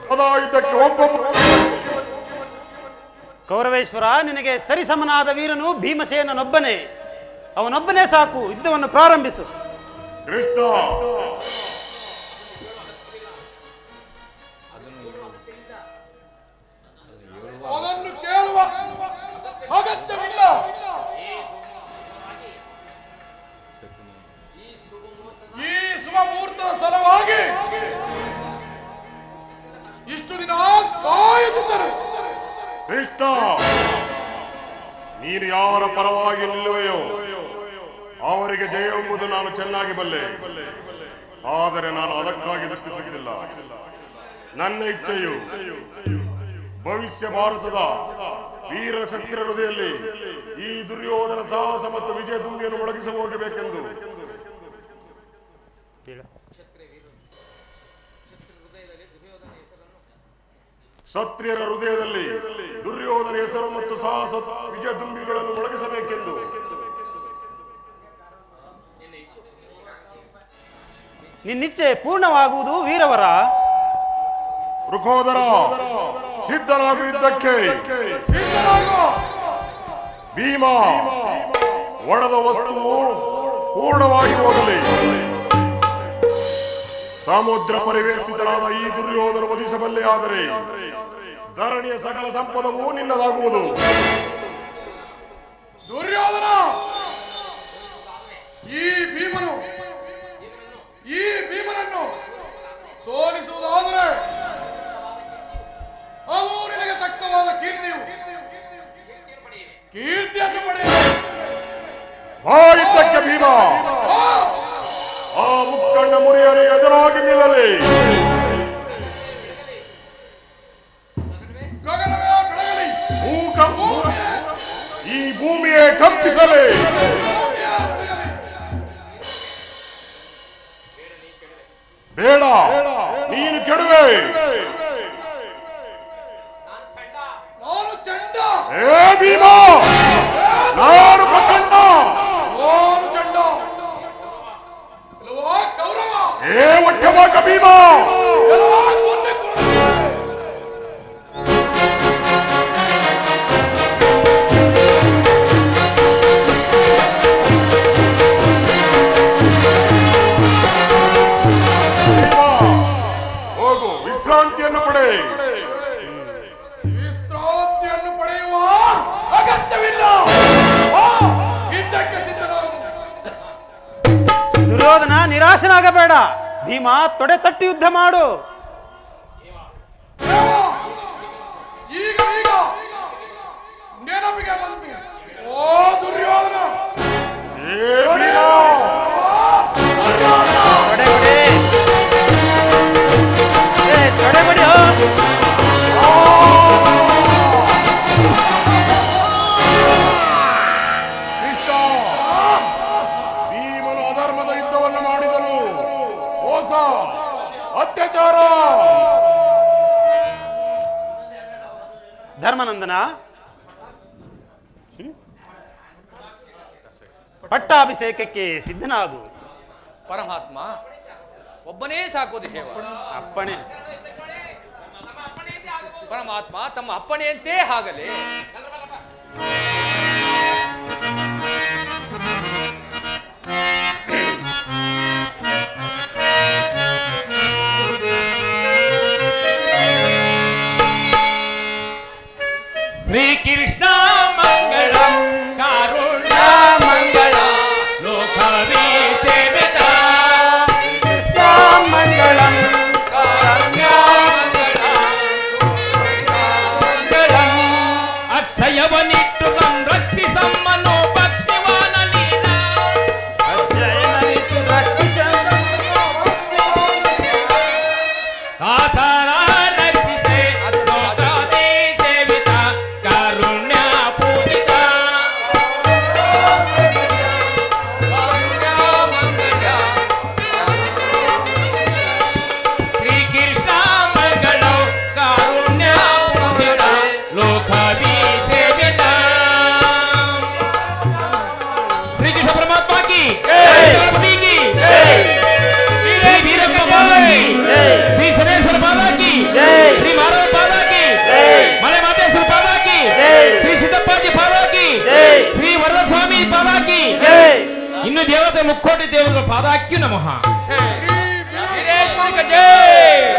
ಸದಾ ಯುದ್ಧಕ್ಕೆ ಒಬ್ಬೊಬ್ಬ. ಕೌರವೇಶ್ವರ, ನಿನಗೆ ಸರಿಸಮನಾದ ವೀರನು ಭೀಮಸೇನನೊಬ್ಬನೇ. ಅವನೊಬ್ಬನೇ ಸಾಕು. ಯುದ್ಧವನ್ನು ಪ್ರಾರಂಭಿಸು. ಕೃಷ್ಣ, ಅದನ್ನು ಕೇಳುವ ಅಗತ್ಯವಿಲ್ಲ. ಈ ಶುಭ ಮುಹೂರ್ತದ ಸಲುವಾಗಿ ಇಷ್ಟು ದಿನ ಕಾಯುತ್ತಿದ್ದರು. ಕೃಷ್ಣ, ನೀನು ಯಾರ ಪರವಾಗಿ ನಿಲ್ಲುವೆಯೋ ಅವರಿಗೆ ಜಯ ಎಂಬುದು ನಾನು ಚೆನ್ನಾಗಿ ಬಲ್ಲೆ. ಆದರೆ ನಾನು ಅದಕ್ಕಾಗಿ ದುಃಖಿಸುವುದಿಲ್ಲ. ನನ್ನ ಇಚ್ಛೆಯು ಭವಿಷ್ಯ ಭಾರತದ ವೀರ ಶಕ್ತಿಯ ಹೃದಯದಲ್ಲಿ ಈ ದುರ್ಯೋಧನ ಸಾಹಸ ಮತ್ತು ವಿಜಯ ದುಂಬಿಯನ್ನು ಮೊಳಗಿಸಿ ಹೋಗಬೇಕೆಂದು. ಕ್ಷತ್ರಿಯರ ಹೃದಯದಲ್ಲಿ ದುರ್ಯೋಧನ ಹೆಸರು ಮತ್ತು ಸಾಹಸ ವಿಜಯ ದುಂಬಿಗಳನ್ನು ಮೊಳಗಿಸಬೇಕೆಂದು. ನಿನ್ನಿಚ್ಛೆ ಪೂರ್ಣವಾಗುವುದು ವೀರವರ. ಋಕೋದರ, ಸಿದ್ಧನಾಗು ಯುದ್ಧಕ್ಕೆ. ಭೀಮ, ಒಡೆದ ವಸ್ತುವು ಪೂರ್ಣವಾಗಿ ಹೋಗಲಿ. ಸಮುದ್ರ ಪರಿವರ್ತಿತನಾದ ಈ ದುರ್ಯೋಧನ ವಧಿಸಬಲ್ಲೆ. ಆದರೆ ಧರಣಿಯ ಸಕಲ ಸಂಪದವು ನಿನ್ನದಾಗುವುದು. ದುರ್ಯೋಧನ, ಈ ಭೀಮನನ್ನು ಸೋಲಿಸುವುದಾದರೆ ಅದು ನಿನಗೆ ತಕ್ಕವಾದ ಕೀರ್ತಿಯನ್ನು ಪಡೆಯ. ಯುದ್ಧಕ್ಕೆ ಭೀಮ, ಆ ಮುಕ್ಕಣ್ಣ ಮುರಿಯರು ಎದುರಾಗಿ ನಿಲ್ಲಲಿ. ಗಗನವೇ ಬೆಳಗಲಿ, ಈ ಭೂಮಿಯೇ ಕಂಪಿಸಲಿ. ಬೇಡ, ನೀನು ಕೆಡುವೆ. ನಾನು ಚಂಡ. ಏ ಭೀಮ, ನಾನು ಪ್ರಚಂಡ. ನಾನು ಚಂಡ. ಇಲ್ಲವಾ ಕೌರವ. ಏ ಒಟ್ಟವಾಗ ಭೀಮ. ಇಲ್ಲವಾ ಸೊನ್ನೆ ಕುರುಡ. ದುರ್ಯೋಧನ ನಿರಾಶನಾಗಬೇಡ. ಭೀಮ ತೊಡೆ ತಟ್ಟಿ ಯುದ್ಧ ಮಾಡು. ಈಗ ಈಗ ನೆನಪಿಗೆ ಬಂತು. ಓ ದುರ್ಯೋಧನ, ತೊಡೆ ಹೊಡೆ. ತೊಡೆ ಹೊಡೆಯೋ. ಕೃಷ್ಣ, ಭೀಮನು ಅಧರ್ಮದ ಯುದ್ಧವನ್ನು ಮಾಡಿದನು. ಮೋಸ, ಅತ್ಯಾಚಾರ. ಧರ್ಮನಂದನ, ಪಟ್ಟಾಭಿಷೇಕಕ್ಕೆ ಸಿದ್ಧನಾಗು. ಪರಮಾತ್ಮ ಒಬ್ಬನೇ ಸಾಕು ದೇವ. ಅಪ್ಪಣೆ. ಪರಮಾತ್ಮ ತಮ್ಮ ಅಪ್ಪಣೆಯಂತೆ ಆಗಲಿ. ಶ್ರೀಕೃಷ್ಣ ಮಂಗಳಂ ಕಾರುಣ್ಯ ಮಂಗಳ ಲೋಕವೇ ಸೇವಿತ ಕೃಷ್ಣ ಮಂಗಳಂ ಕಾರುಣ್ಯ ಮಂಗಳಂ ಅಕ್ಷಯವನಿಟ್ಟು ರಕ್ಷಿಸಮ್ಮನು ಭಕ್ಷಿವಾನಲೀನ ಅಜ್ಜಯನನಿಟ್ಟು ರಕ್ಷಿಸ ಆಸಾರ ರಕ್ಷಿಸೆ ಲೋಕವೇ ಸೇವಿತ ಕಾರುಣ್ಯ ಪೂಜಿತ ಶ್ರೀಕೃಷ್ಣ ಮಂಗಳೋ ಕಾರುಣ್ಯ ಪೂಜಿತ ಲೋಕವೇ ಸೇವಿತ. ಶ್ರೀಕೃಷ್ಣ ಪರಮಾತ್ಮ ಕಿ ಗಣಪತಿ ಕಿ ಶ್ರೀ ವೀರಪ್ಪ ಬಾಬಾ ಕಿ ಶ್ರೀ ಶನೇಶ್ವರ ಬಾಬಾ ಕಿ ಶ್ರೀ ಮಾರವ ಬಾಬಾ ಕಿ ಮಲೆ ಮಾತೇಶ್ವರ ಬಾಬಾ ಕಿ ಶ್ರೀ ಸಿದ್ದಪ್ಪಾಜಿ ಬಾಬಾ ಕಿ ಶ್ರೀ ವರದಸ್ವಾಮಿ ಬಾಬಾ ಕಿ ಇನ್ನು ದೇವತೆ ಮುಕ್ಕೋಟಿ ದೇವರ ಪಾದಾಕ್ಯೂ ನಮಃ. ವೀರೇಶ್ವರಿಕ ಜೈ.